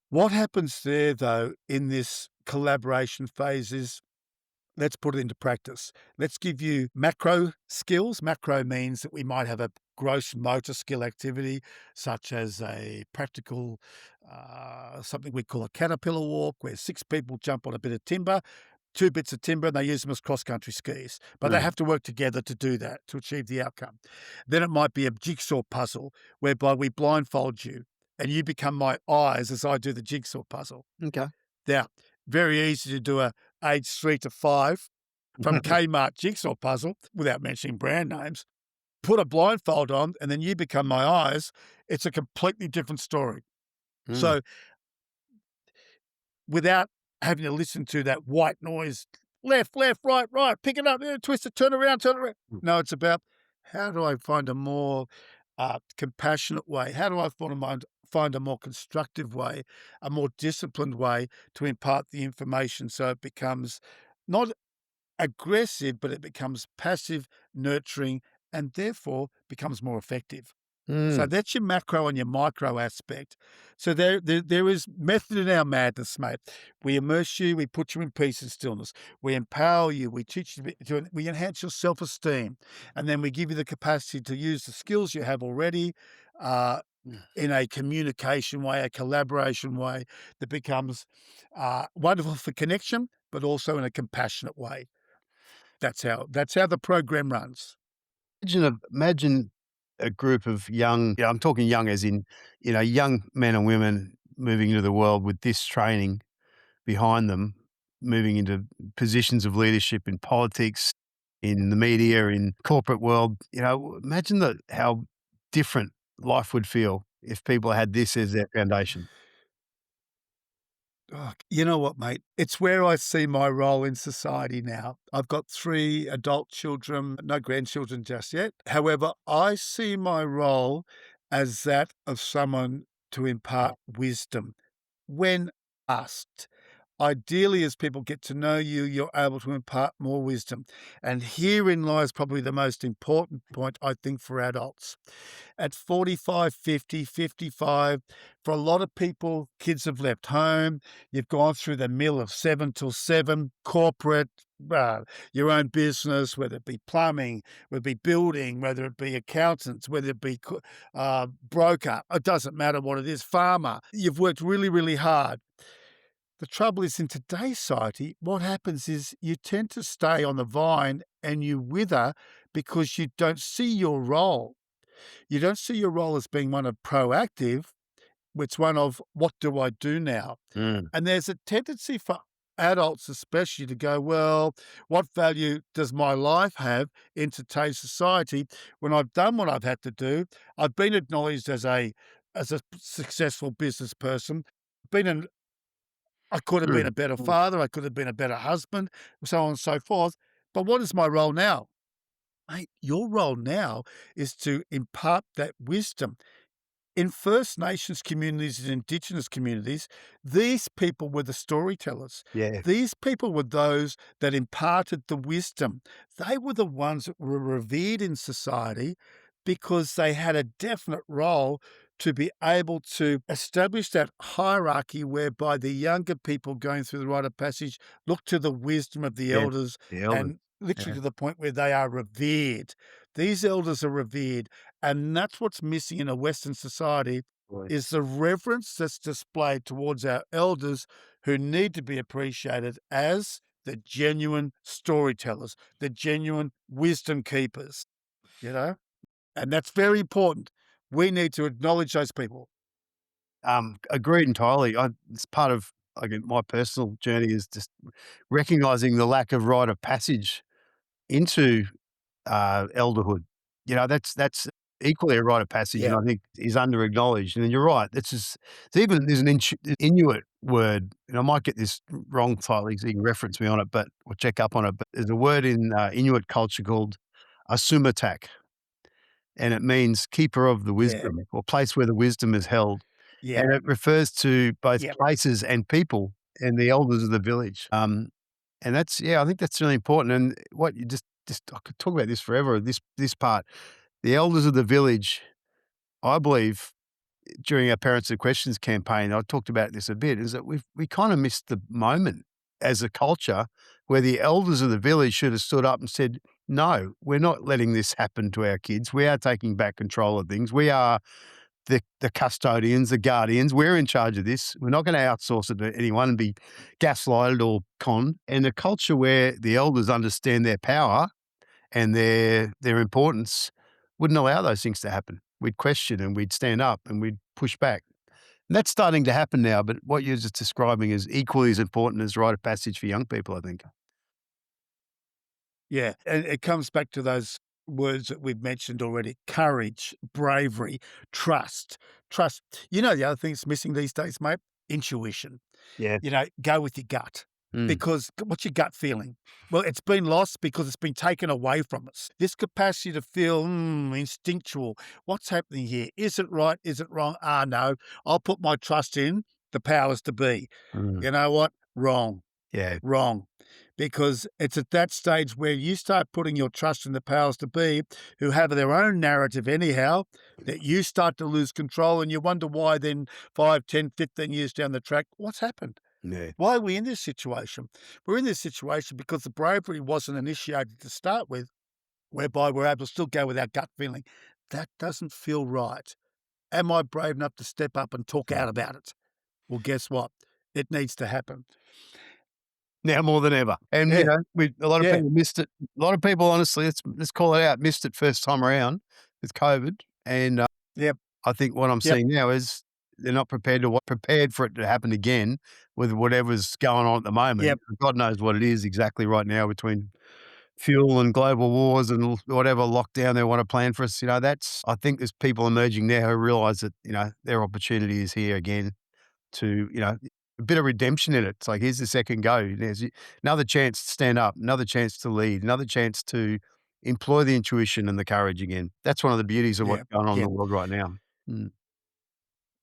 What happens there, though, in this collaboration phase is let's put it into practice. Let's give you macro skills. Macro means that we might have a gross motor skill activity, such as a practical, something we call a caterpillar walk, where six people jump on a bit of timber, two bits of timber, and they use them as cross country skis. But they Mm, have to work together to do that, to achieve the outcome. Then it might be a jigsaw puzzle, whereby we blindfold you and you become my eyes as I do the jigsaw puzzle. okay. Now, very easy to do a age 3 to 5 from Kmart jigsaw puzzle without mentioning brand names. Put a blindfold on and then you become my eyes. It's a completely different story. Mm, So without having to listen to that white noise, left, left, right, right, pick it up, twist it, turn around, turn around. mm, No, it's about how do I find a more compassionate way? How do I find a more constructive way, a more disciplined way to impart the information so it becomes not aggressive, but it becomes passive, nurturing, and therefore becomes more effective. So mm. that's your macro and your micro aspect. So there is method in our madness, mate. We immerse you, we put you in peace and stillness. We empower you, we teach you, we enhance your self-esteem, and then we give you the capacity to use the skills you have already uh, Mm. in a communication way, a collaboration way that becomes wonderful for connection, but also in a compassionate way. That's how the program runs. Imagine a group of young, yeah, I'm talking young as in, young men and women moving into the world with this training behind them, moving into positions of leadership in politics, in the media, in corporate world. Imagine how different life would feel if people had this as their foundation. Oh, you know what, mate? It's where I see my role in society now. I've got 3 adult children, no grandchildren just yet. However, I see my role as that of someone to impart wisdom when asked. Ideally, as people get to know you, you're able to impart more wisdom. And herein lies probably the most important point, I think, for adults. At 45, 50, 55, for a lot of people, kids have left home. You've gone through the mill of 7 till 7, corporate, uh, your own business, whether it be plumbing, whether it be building, whether it be accountants, whether it be broker. It doesn't matter what it is, farmer. You've worked really, really hard. The trouble is, in today's society, what happens is you tend to stay on the vine and you wither because you don't see your role. You don't see your role as being one of proactive. It's one of, what do I do now? Mm. And there's a tendency for adults, especially, to go, well, what value does my life have in today's society when I've done what I've had to do? I've been acknowledged as a successful business person. Been an I could have been Mm. a better father. I could have been a better husband, so on and so forth. But what is my role now? Mate, your role now is to impart that wisdom. In First Nations communities and Indigenous communities, these people were the storytellers. Yeah. These people were those that imparted the wisdom. They were the ones that were revered in society because they had a definite role to be able to establish that hierarchy whereby the younger people going through the rite of passage look to the wisdom of the Yeah. elders, The elders. and literally Yeah. to the point where they are revered. These elders are revered. And that's what's missing in a Western society, Boy. is the reverence that's displayed towards our elders, who need to be appreciated as the genuine storytellers, the genuine wisdom keepers, you know? And that's very important. We need to acknowledge those people. Agreed entirely. It's part of, again, my personal journey is just recognizing the lack of rite of passage into elderhood. That's equally a rite of passage, and Yeah, I think is under acknowledged. And you're right. There's an Inuit word, and I might get this wrong slightly, so you can reference me on it, but or check up on it. But there's a word in Inuit culture called asumatak, and it means keeper of the yeah, wisdom or place where the wisdom is held. yeah, And it refers to both yeah, places and people and the elders of the village. And that's, yeah, I think that's really important. And what you just I could talk about this forever. This part, the elders of the village, I believe, during our Parents and Questions campaign, I talked about this a bit, is that we kind of missed the moment as a culture where the elders of the village should have stood up and said, "No, we're not letting this happen to our kids. We are taking back control of things. We are the custodians, the guardians. We're in charge of this. We're not going to outsource it to anyone and be gaslighted or conned." And a culture where the elders understand their power and their importance wouldn't allow those things to happen. We'd question and we'd stand up and we'd push back. And that's starting to happen now, but what you're just describing is equally as important as rite of passage for young people, I think. yeah. And it comes back to those words that we've mentioned already: courage, bravery, trust. Trust. You know, the other thing that's missing these days, mate? Intuition. Yeah. Go with your gut, Mm. because what's your gut feeling? Well, it's been lost because it's been taken away from us. This capacity to feel instinctual. What's happening here? Is it right? Is it wrong? Ah, no, I'll put my trust in the powers to be. Mm. You know what? Wrong, Yeah. wrong. Because it's at that stage where you start putting your trust in the powers to be, who have their own narrative anyhow, that you start to lose control, and you wonder why then 5, 10, 15 years down the track, what's happened? Yeah. Why are we in this situation? We're in this situation because the bravery wasn't initiated to start with, whereby we're able to still go with our gut feeling. That doesn't feel right. Am I brave enough to step up and talk out about it? Well, guess what? It needs to happen. Now more than ever. And, Yeah, a lot of yeah, people missed it. A lot of people, honestly, let's call it out, missed it first time around with COVID. And, yep, I think what I'm yep, seeing now is they're not prepared for it to happen again with whatever's going on at the moment. yep, God knows what it is exactly right now between fuel and global wars and whatever lockdown they want to plan for us. I think there's people emerging now who realize that, their opportunity is here again to, a bit of redemption in it. It's like, here's the second go. Another chance to stand up, another chance to lead, another chance to employ the intuition and the courage again. That's one of the beauties of what's yep, going on in the yep. world right now. Mm.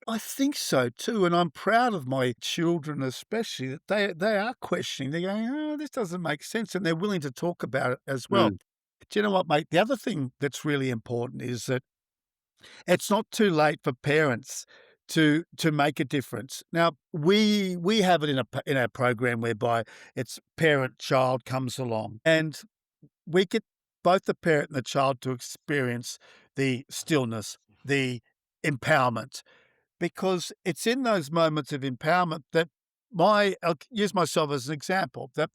I think so too, and I'm proud of my children, especially, that they are questioning. They're going, "Oh, this doesn't make sense," and they're willing to talk about it as well. Mm. Do you know what, mate? The other thing that's really important is that it's not too late for parents to make a difference. Now, we have it in our program whereby it's parent child comes along, and we get both the parent and the child to experience the stillness, the empowerment, because it's in those moments of empowerment that I'll use myself as an example, that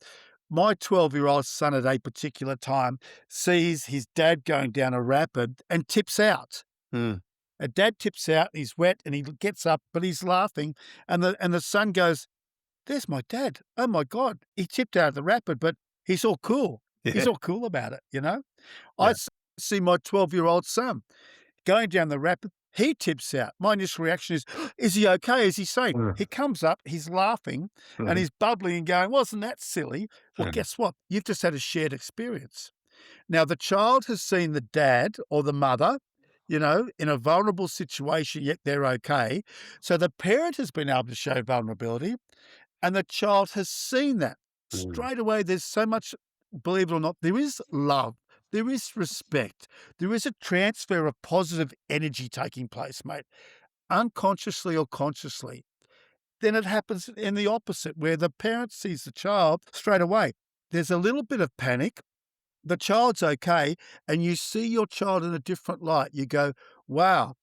my 12-year-old son at a particular time sees his dad going down a rapid and tips out. Mm. And dad tips out, and he's wet, and he gets up, but he's laughing, and the son goes, "There's my dad. Oh my god, he tipped out of the rapid, but he's all cool. He's Yeah. all cool about it," you know? I Yeah. see my 12-year-old son going down the rapid, he tips out. My initial reaction is, "Is he okay? Is he safe?" Mm. He comes up, he's laughing, and Mhm. he's bubbling and going, "Wasn't that silly?" Well, Mhm. guess what? You've just had a shared experience. Now, the child has seen the dad or the mother, in a vulnerable situation, yet they're okay. So the parent has been able to show vulnerability, and the child has seen that. Mm. Straight away, there's so much, believe it or not, there is love, there is respect, there is a transfer of positive energy taking place, mate, unconsciously or consciously. Then it happens in the opposite, where the parent sees the child straight away. There's a little bit of panic, the child's okay, and you see your child in a different light. You go, wow,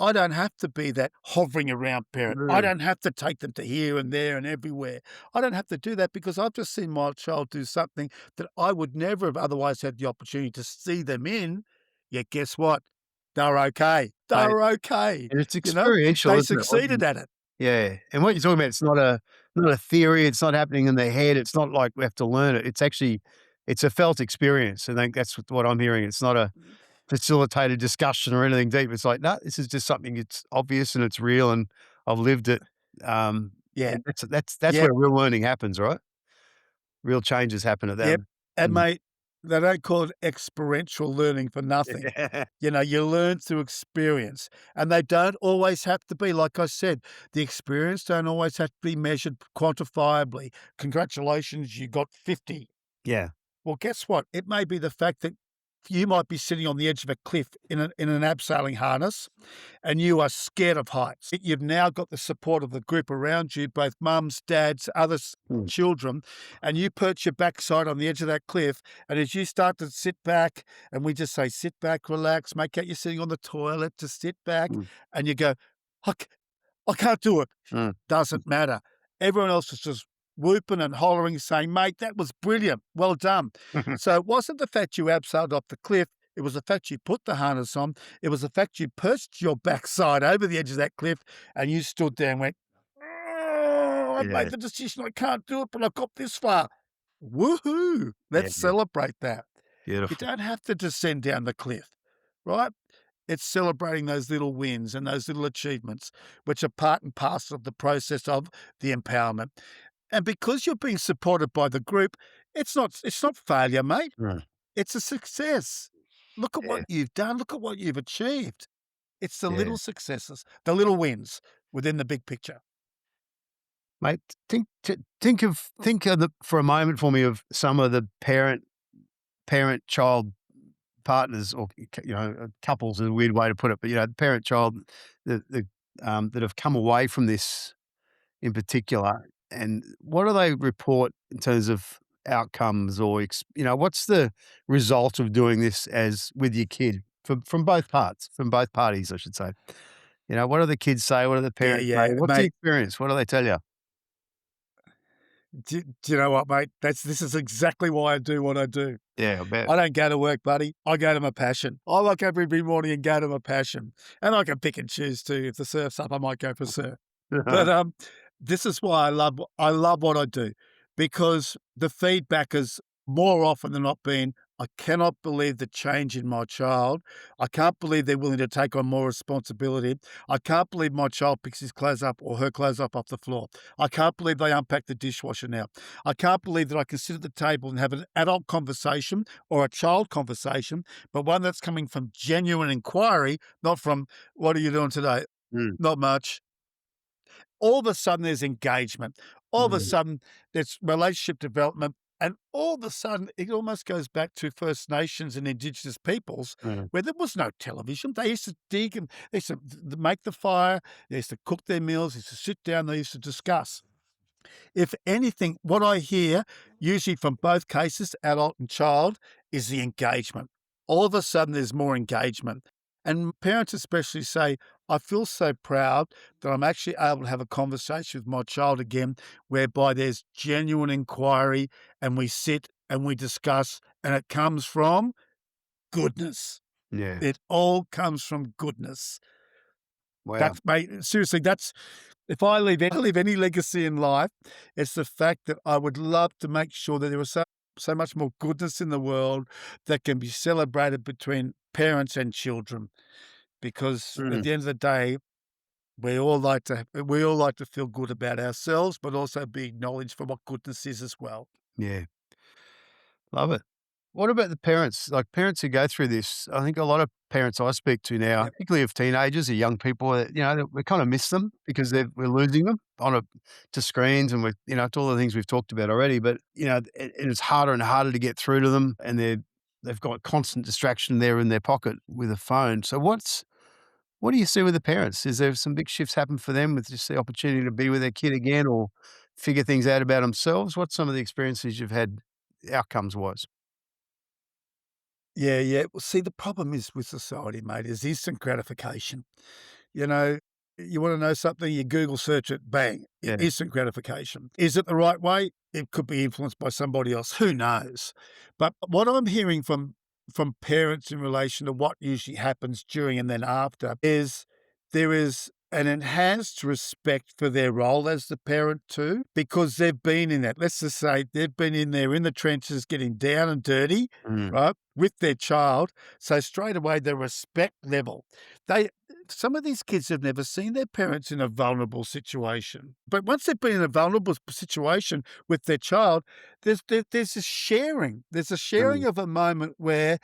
I don't have to be that hovering around parent. I Mm. don't have to take them to here and there and everywhere. I don't have to do that because I've just seen my child do something that I would never have otherwise had the opportunity to see them in. Yet guess what? They're okay. Mate, They're okay. and it's You know, experiential, they isn't it? What succeeded you at it. Yeah, and what you're talking about, it's not a theory, it's not happening in their head, it's not like we have to learn it. It's actually it's a felt experience. I think that's what I'm hearing. It's not a facilitated discussion or anything deep. It's like, no, this is just something it's obvious and it's real and I've lived it. Yeah. And that's Yep. where real learning happens, right? Real changes happen at that. Yep, and Mm. mate, they don't call it experiential learning for nothing. Yeah. You learn through experience, and they don't always have to be, like I said, the experience don't always have to be measured quantifiably. Congratulations, you got 50. Yeah. Well, guess what? It may be the fact that you might be sitting on the edge of a cliff in an abseiling harness, and you are scared of heights. You've now got the support of the group around you, both mums, dads, Mm. children, and you perch your backside on the edge of that cliff. And as you start to sit back, and we just say, sit back, relax, make out you're sitting on the toilet, just sit back, Mm. and you go, I, c- I can't do it. Mm. Doesn't matter. Everyone else is just whooping and hollering, saying, mate, that was brilliant. Well done. So it wasn't the fact you abseiled off the cliff. It was the fact you put the harness on. It was the fact you perched your backside over the edge of that cliff and you stood there and went, "Oh, I made Yeah. the decision. I can't do it, but I got this far. Woohoo. Yeah, Let's yeah. celebrate that." You Beautiful. don't have to descend down the cliff, right? It's celebrating those little wins and those little achievements, which are part and parcel of the process of the empowerment. And because you're being supported by the group, it's not failure, mate. Mm. It's a success. Look at what Yeah, you've done. Look at what you've achieved. It's the yeah. little successes, the little wins within the big picture. Mate, think of the for a moment for me of some of the parent-child partners or couples is a weird way to put it, but, parent-child that have come away from this in particular, and what do they report in terms of outcomes or what's the result of doing this as with your kid from both parties, I should say? What do the kids say? What do the Yeah, parents say? yeah, What's the mate. experience? What do they tell you? Do you know what, mate? This is exactly why I do what I do. Yeah, I bet. I don't go to work, buddy. I go to my passion. I wake up every morning and go to my passion. And I can pick and choose too. If the surf's up, I might go for a surf. But this is why I love what I do, because the feedback is more often than not been, I cannot believe the change in my child. I can't believe they're willing to take on more responsibility. I can't believe my child picks his clothes up or her clothes up off the floor. I can't believe they unpack the dishwasher now. I can't believe that I can sit at the table and have an adult conversation or a child conversation, but one that's coming from genuine inquiry, not from, what are you doing today? Mm, Not much. All of a sudden there's engagement. All of a mm, sudden there's relationship development. And all of a sudden it almost goes back to First Nations and Indigenous peoples mm, where there was no television. They used to dig and they used to make the fire. They used to cook their meals. They used to sit down. They used to discuss. If anything, what I hear, usually from both cases, adult and child, is the engagement. All of a sudden, there's more engagement. And parents especially say, I feel so proud that I'm actually able to have a conversation with my child again, whereby there's genuine inquiry and we sit and we discuss, and it comes from goodness. yeah. It all comes from goodness. Wow. That's mate, seriously, that's if I leave any legacy in life, it's the fact that I would love to make sure that there was so much more goodness in the world that can be celebrated between parents and children, because at Mm, the end of the day, we all like to feel good about ourselves, but also be acknowledged for what goodness is as well. yeah, love it. What about the parents? Like parents who go through this, I think a lot of parents I speak to now, Yep. particularly of teenagers or young people, that we kind of miss them because we're losing them to screens and to all the things we've talked about already. But and it's harder and harder to get through to them, and they've got constant distraction there in their pocket with a phone. So what do you see with the parents? Is there some big shifts happen for them with just the opportunity to be with their kid again or figure things out about themselves? What's some of the experiences you've had outcomes wise? Yeah, yeah. Well, see, the problem is with society, mate, is instant gratification. You know, you wanna know something, you Google search it, bang, Yeah. instant gratification. Is it the right way? It could be influenced by somebody else, who knows? But what I'm hearing from parents in relation to what usually happens during and then after is there is an enhanced respect for their role as the parent too, because they've been in that. Let's just say they've been in there in the trenches getting down and dirty, Mm. right, with their child. So straight away, the respect level. They Some of these kids have never seen their parents in a vulnerable situation. But once they've been in a vulnerable situation with their child, there's a sharing. There's a Mm. sharing of a moment where,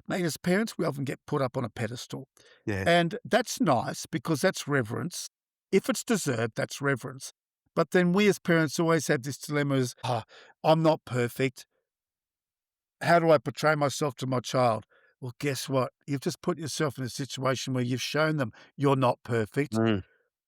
mate, as parents, we often get put up on a pedestal. Yeah. And that's nice because that's reverence. If it's deserved, that's reverence. But then we as parents always have this dilemma is, I'm not perfect. How do I portray myself to my child? Well, guess what? You've just put yourself in a situation where you've shown them you're not perfect. Mm.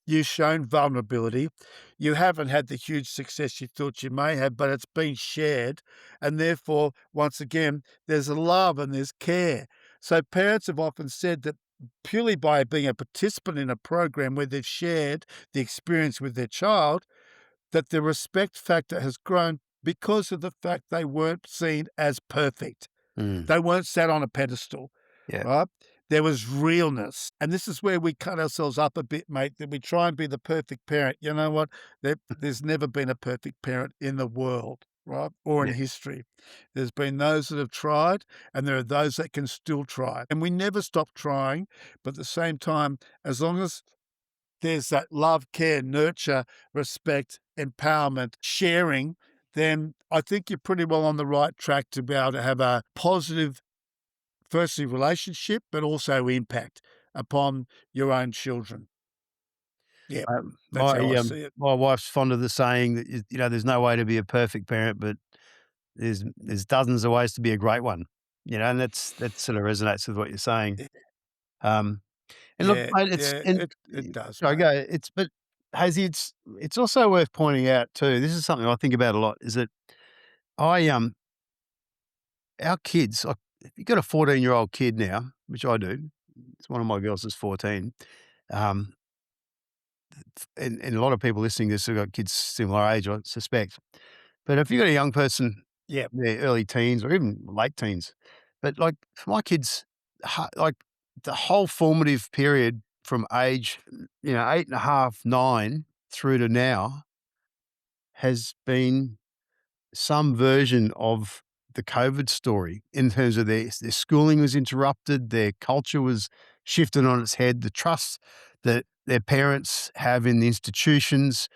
You've shown vulnerability. You haven't had the huge success you thought you may have, but it's been shared. And therefore, once again, there's love and there's care. So parents have often said that purely by being a participant in a program where they've shared the experience with their child, that the respect factor has grown because of the fact they weren't seen as perfect. Mm. They weren't sat on a pedestal, Yeah. right? There was realness. And this is where we cut ourselves up a bit, mate, that we try and be the perfect parent. You know what? There's never been a perfect parent in the world, right? Or in Yeah. history. There's been those that have tried, and there are those that can still try. And we never stop trying. But at the same time, as long as there's that love, care, nurture, respect, empowerment, sharing, then I think you're pretty well on the right track to be able to have a positive, firstly, relationship, but also impact upon your own children. Yeah, that's how I see it. My wife's fond of the saying that there's no way to be a perfect parent, but there's dozens of ways to be a great one. And that sort of resonates with what you're saying. Eh, Um, and look, yeah, mate, it's yeah, and it does, sorry, mate. go. Hazy, it's also worth pointing out too. This is something I think about a lot. Is that I our kids, like, if you've got a 14-year-old kid now, which I do, it's one of my girls is 14, um, and a lot of people listening to this have got kids similar age, I suspect. But if you've got a young person, Yeah, their early teens or even late teens, but like for my kids, like the whole formative period from age, 8.5, 9 through to now has been some version of the COVID story in terms of their schooling was interrupted, their culture was shifted on its head, the trust that their parents have in the institutions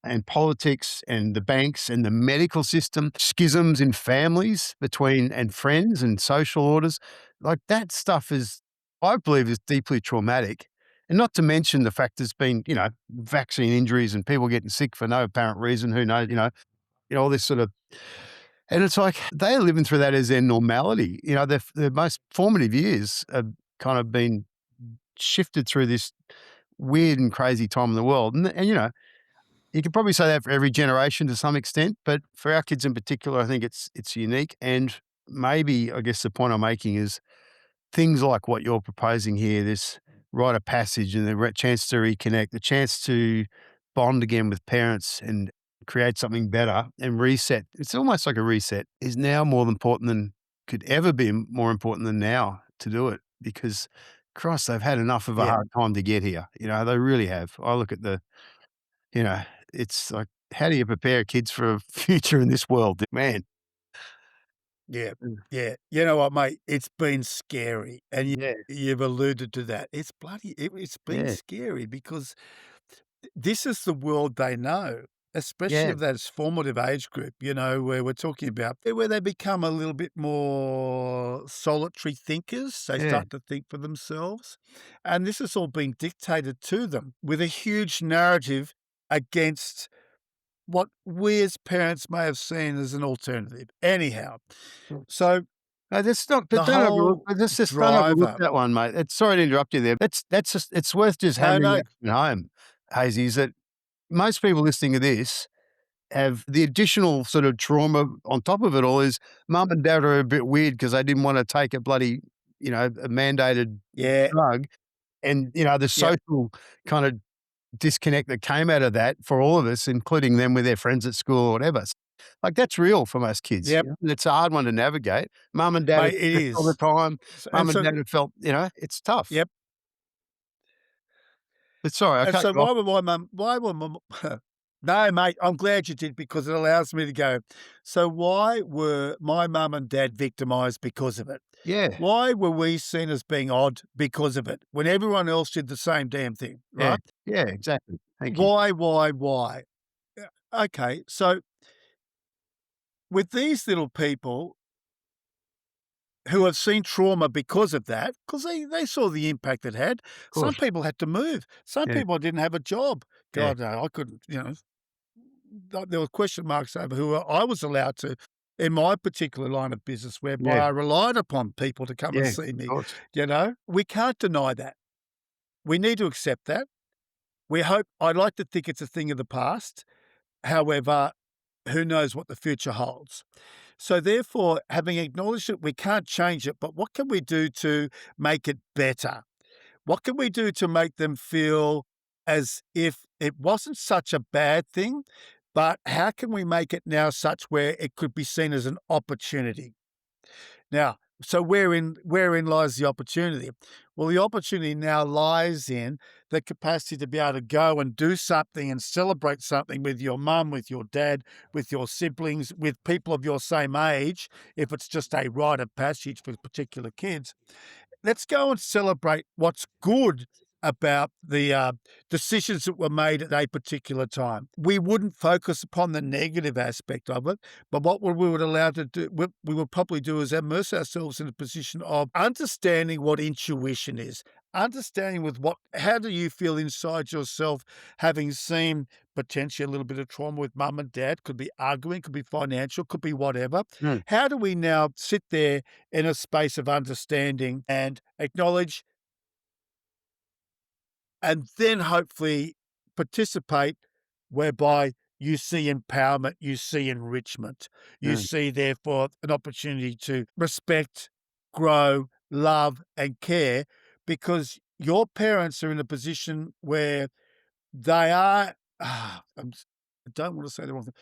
and politics and the banks and the medical system, schisms in families between and friends and social orders. Like that stuff is, I believe, is deeply traumatic. And not to mention the fact there's been, vaccine injuries and people getting sick for no apparent reason. Who knows, all this sort of, and it's like they're living through that as their normality. Their most formative years have kind of been shifted through this weird and crazy time in the world. And you could probably say that for every generation to some extent, but for our kids in particular, I think it's unique. And maybe I guess the point I'm making is things like what you're proposing here, this rite of passage and the chance to reconnect, the chance to bond again with parents and create something better and reset. It's almost like a reset is now more important than could ever be more important than now to do it because Christ, they've had enough of a Yeah, hard time to get here. They really have. I look at you know, it's like, how do you prepare kids for a future in this world? Man. yeah, Mm. yeah. You know what, mate? It's been scary, and Yeah, you've alluded to that. It's been yeah, scary because this is the world they know, especially yeah, of that formative age group, where we're talking about where they become a little bit more solitary thinkers. They yeah, start to think for themselves. And this is all being dictated to them with a huge narrative against what we as parents may have seen as an alternative. Anyhow, mm. so That's not but the don't overlook whole but let's just don't overlook driver. that one, mate. It's Sorry to interrupt you there. That's just it's worth just No, hammering no. that at home, Hazy, is that most people listening to this have the additional sort of trauma on top of it all is mum and dad are a bit weird because they didn't wanna take a bloody, a mandated Yeah. drug, and, the Yep. social kind of disconnect that came out of that for all of us, including them with their friends at school or whatever. Like, that's real for most kids, Yep. and it's a hard one to navigate. Mum and dad are Mate, it stressed all the is. time. And Mum and so, dad have felt, it's tough. yep. But sorry, I And cut so you off. why were mum No, mate, I'm glad you did because it allows me to go, so why were my mum and dad victimised because of it? Yeah, Why were we seen as being odd because of it when everyone else did the same damn thing, yeah, right? yeah, exactly. Thank you. Why? Yeah, okay, so with these little people who have seen trauma because of that, because they saw the impact it had. Of Some course. people had to move. Some Yeah, people didn't have a job. yeah, God, no, I couldn't, there were question marks over who I was allowed to in my particular line of business whereby yeah, I relied upon people to come and yeah, of see me, course. We can't deny that. We need to accept that. I'd like to think it's a thing of the past. However, who knows what the future holds? So therefore, having acknowledged it, we can't change it, but what can we do to make it better? What can we do to make them feel as if it wasn't such a bad thing, but how can we make it now such where it could be seen as an opportunity? Now, so wherein lies the opportunity? Well, the opportunity now lies in the capacity to be able to go and do something and celebrate something with your mum, with your dad, with your siblings, with people of your same age, if it's just a rite of passage for particular kids. Let's go and celebrate what's good about the decisions that were made at a particular time. We wouldn't focus upon the negative aspect of it, but what we would allow to do, what we would probably do is immerse ourselves in a position of understanding what intuition is, understanding how do you feel inside yourself, having seen potentially a little bit of trauma with mum and dad, could be arguing, could be financial, could be whatever. Mm, How do we now sit there in a space of understanding and acknowledge and then hopefully participate whereby you see empowerment, you see enrichment, you mm, see therefore an opportunity to respect, grow, love, and care because your parents are in a position where they are, I don't want to say the wrong thing.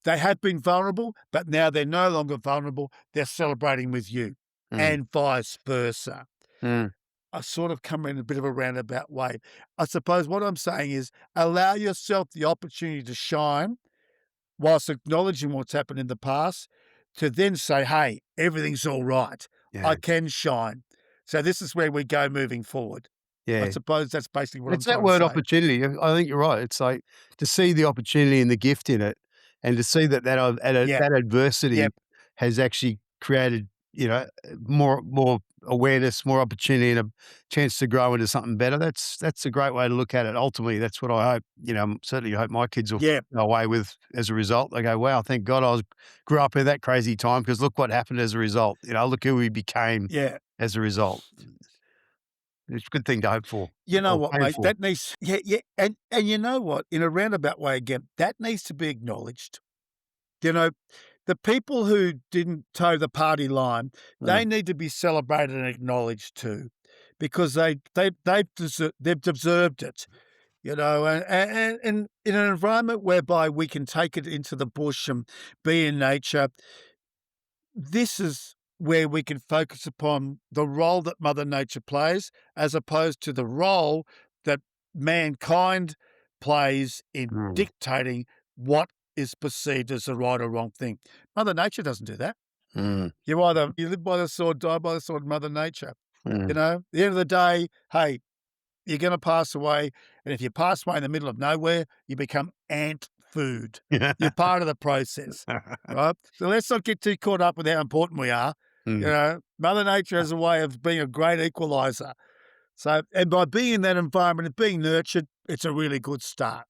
They have been vulnerable, but now they're no longer vulnerable. They're celebrating with you mm, and vice versa. mm, I sort of come in a bit of a roundabout way. I suppose what I'm saying is allow yourself the opportunity to shine whilst acknowledging what's happened in the past to then say, hey, everything's all right. I yeah, can shine. So this is where we go moving forward. I yeah. suppose that's basically what I'm It's that trying to word say. opportunity. I think you're right. It's like to see the opportunity and the gift in it, and to see Yeah. that adversity Yep. has actually created, more awareness, more opportunity, and a chance to grow into something better. That's a great way to look at it. Ultimately, that's what I hope. Certainly hope my kids will Yeah. go away with as a result. They go, "Wow, thank God grew up in that crazy time because look what happened as a result. Look who we became Yeah. as a result." It's a good thing to hope for You know or what, aim mate? for. That needs yeah, and you know what? In a roundabout way again, that needs to be acknowledged. You know, the people who didn't toe the party line, Mm, they need to be celebrated and acknowledged too, because they've deserved it, and in an environment whereby we can take it into the bush and be in nature, this is where we can focus upon the role that Mother Nature plays as opposed to the role that mankind plays in Mm, dictating what is perceived as the right or wrong thing. Mother Nature doesn't do that. mm, You live by the sword, die by the sword, Mother Nature. mm. At the end of the day, hey, you're going to pass away. And if you pass away in the middle of nowhere, you become ant food. You're part of the process, right? So let's not get too caught up with how important we are. Mm. Mother Nature has a way of being a great equalizer. So, and by being in that environment and being nurtured, it's a really good start.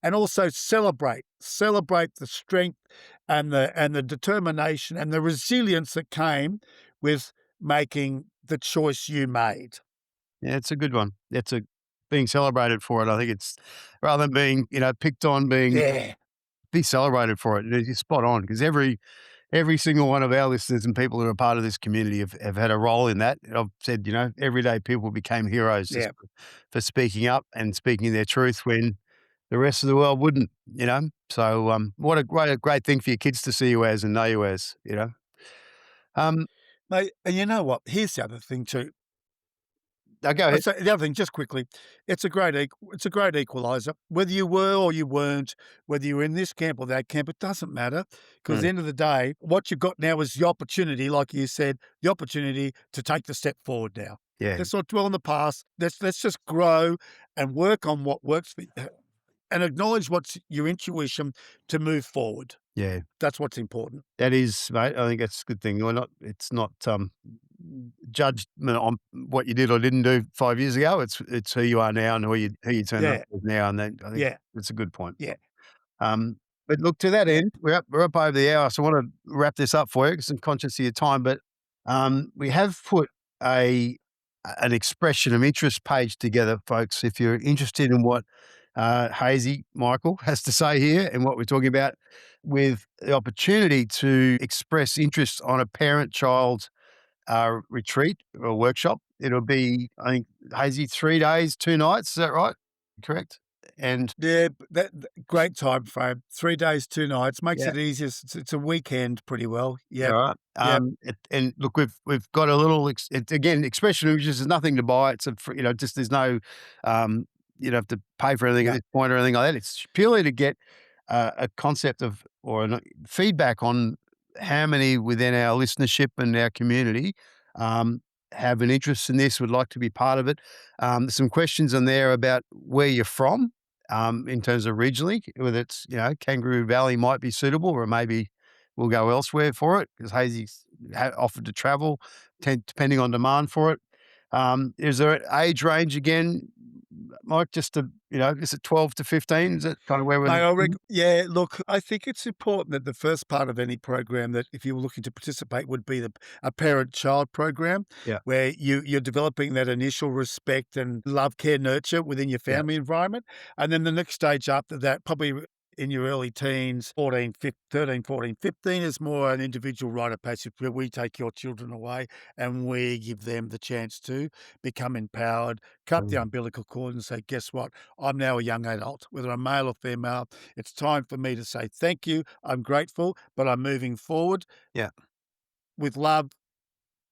And also celebrate the strength and the determination and the resilience that came with making the choice you made. Yeah, it's a good one. It's a being celebrated for it. I think it's rather than being, picked on, Yeah, be celebrated for it. You're spot on because every single one of our listeners and people who are part of this community have had a role in that. I've said, everyday people became heroes just yeah. for speaking up and speaking their truth when the rest of the world wouldn't. So what a great thing for your kids to see you as and know you as. Um, Mate, and you know what? Here's the other thing too. now go I'd ahead. say the other thing, just quickly, it's a great equalizer. Whether you were or you weren't, whether you were in this camp or that camp, it doesn't matter. Because at Mm, the end of the day, what you've got now is the opportunity, like you said, the opportunity to take the step forward now. yeah, Let's not dwell on the past. Let's just grow and work on what works for you and acknowledge what's your intuition to move forward. yeah. That's what's important. That is, mate. I think that's a good thing. It's not judgment on what you did or didn't do 5 years ago. It's who you are now and who you turn up Yeah, with now. And I think yeah, that's a good point. yeah, Um, but look, to that yeah. end, we're up over the hour, so I want to wrap this up for you because I'm conscious of your time. But we have put a an expression of interest page together, folks. If you're interested in what Hazy Michael has to say here and what we're talking about, with the opportunity to express interest on a parent-child retreat or workshop, it'll be, I think, Hazy, 3 days, 2 nights. Is that right? Correct. And Yeah, great time frame. 3 days, 2 nights makes yeah. it easier. It's a weekend pretty well. Yep, Alright, yep, and look, we've got a little again, expression images is nothing to buy, it's a free just there's no, you don't have to pay for anything at no, this point or anything like that, it's purely to get, a concept of or an feedback on how many within our listenership and our community, um, have an interest in this, would like to be part of it. There's some questions on there about where you're from, in terms of regionally, whether it's, Kangaroo Valley might be suitable or maybe we'll go elsewhere for it because Hazy's offered to travel, depending on demand for it. Is there an age range again, Mike? Just to, is it 12 to 15? Is that kind of where we're mate, looking? yeah, look, I think it's important that the first part of any program that if you were looking to participate would be a parent-child program Yeah, where you're developing that initial respect and love, care, nurture within your yeah. family environment, and then the next stage after that, probably in your early teens, 13, 14, 15 is more an individual rite of passage where we take your children away and we give them the chance to become empowered, cut the Mm, umbilical cord and say, guess what? I'm now a young adult, whether I'm male or female. It's time for me to say thank you. I'm grateful, but I'm moving forward yeah, with love,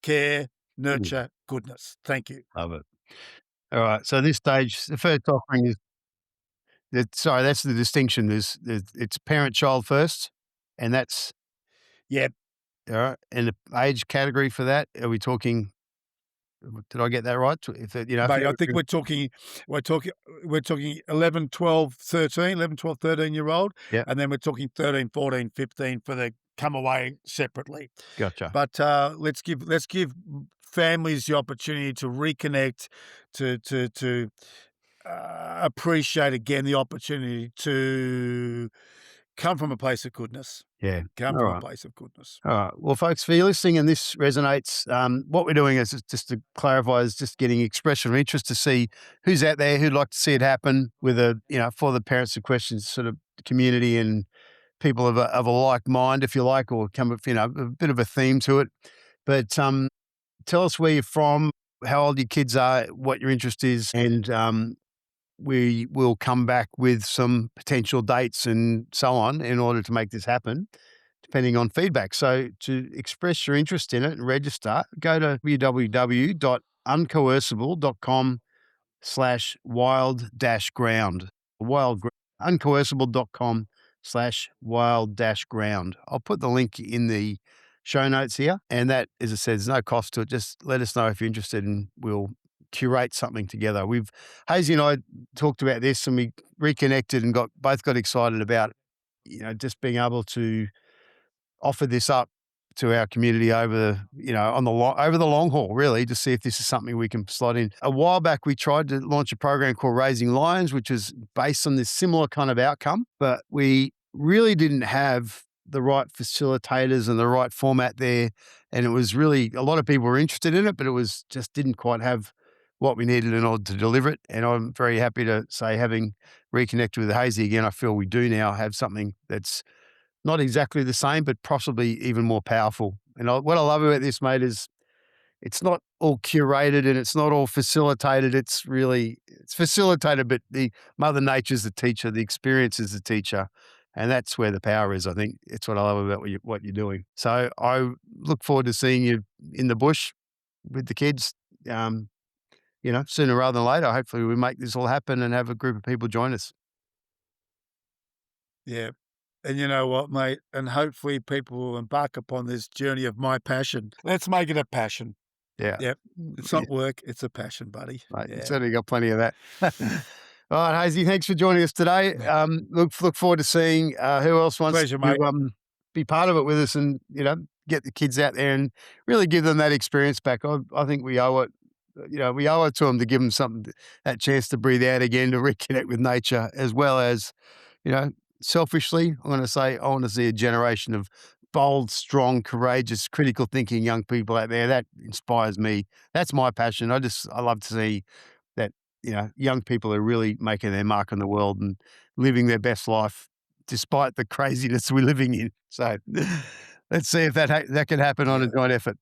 care, mm, nurture, goodness. Thank you. love it. All right, so this stage, the first offering is sorry, that's the distinction. It's parent-child first, and that's Yeah, all right, and the age category for that, are we talking did I get that right? If it if mate, I think you we're talking we're talking 11, 12, 13, 11, 12, 13 year old, yeah, and then we're talking 13, 14, 15 for the come away separately. gotcha. But let's give families the opportunity to reconnect, to appreciate again the opportunity to come from a place of goodness. Yeah, Come all from a right. place of goodness. All right. Well, folks, for you listening and this resonates, what we're doing is just to clarify is just getting expression of interest to see who's out there who'd like to see it happen with for the parents of questions sort of community and people of a like mind, if you like, or come with, a bit of a theme to it. But tell us where you're from, how old your kids are, what your interest is, and we will come back with some potential dates and so on in order to make this happen. depending on feedback. So to express your interest in it and register, go to www.uncoercible.com/wild-ground. Uncoercible.com/wild-ground. I'll put the link in the show notes here. And that, as I said, there's no cost to it. Just let us know if you're interested and we'll curate something together. Hazy and I talked about this and we reconnected and both got excited about, just being able to offer this up to our community over the long haul, really, to see if this is something we can slot in. A while back, we tried to launch a program called Raising Lions, which is based on this similar kind of outcome, but we really didn't have the right facilitators and the right format there. And it was really, a lot of people were interested in it, but it was just didn't quite have what we needed in order to deliver it. And I'm very happy to say, having reconnected with Hazy again, I feel we do now have something that's not exactly the same, but possibly even more powerful. And what I love about this, mate, is it's not all curated and it's not all facilitated. It's facilitated, but the Mother Nature's the teacher, the experience is the teacher. And that's where the power is, I think. It's what I love about what you're doing. So I look forward to seeing you in the bush with the kids, sooner rather than later. Hopefully we make this all happen and have a group of people join us. Yeah. And you know what, mate? And hopefully people will embark upon this journey of my passion. Let's make it a passion. Yeah. Yep. It's not work, it's a passion, buddy. Mate, Yeah. you certainly got plenty of that. All right, Hazy, thanks for joining us today. Look forward to seeing who else wants Pleasure, mate. to be part of it with us and, get the kids out there and really give them that experience back. I think we owe it. We owe it to them to give them something, that chance to breathe out again, to reconnect with nature, as well as, selfishly, I'm going to say I want to see a generation of bold, strong, courageous, critical thinking young people out there. That inspires me. That's my passion. I love to see that, young people are really making their mark on the world and living their best life despite the craziness we're living in. So let's see if that can happen on a joint effort.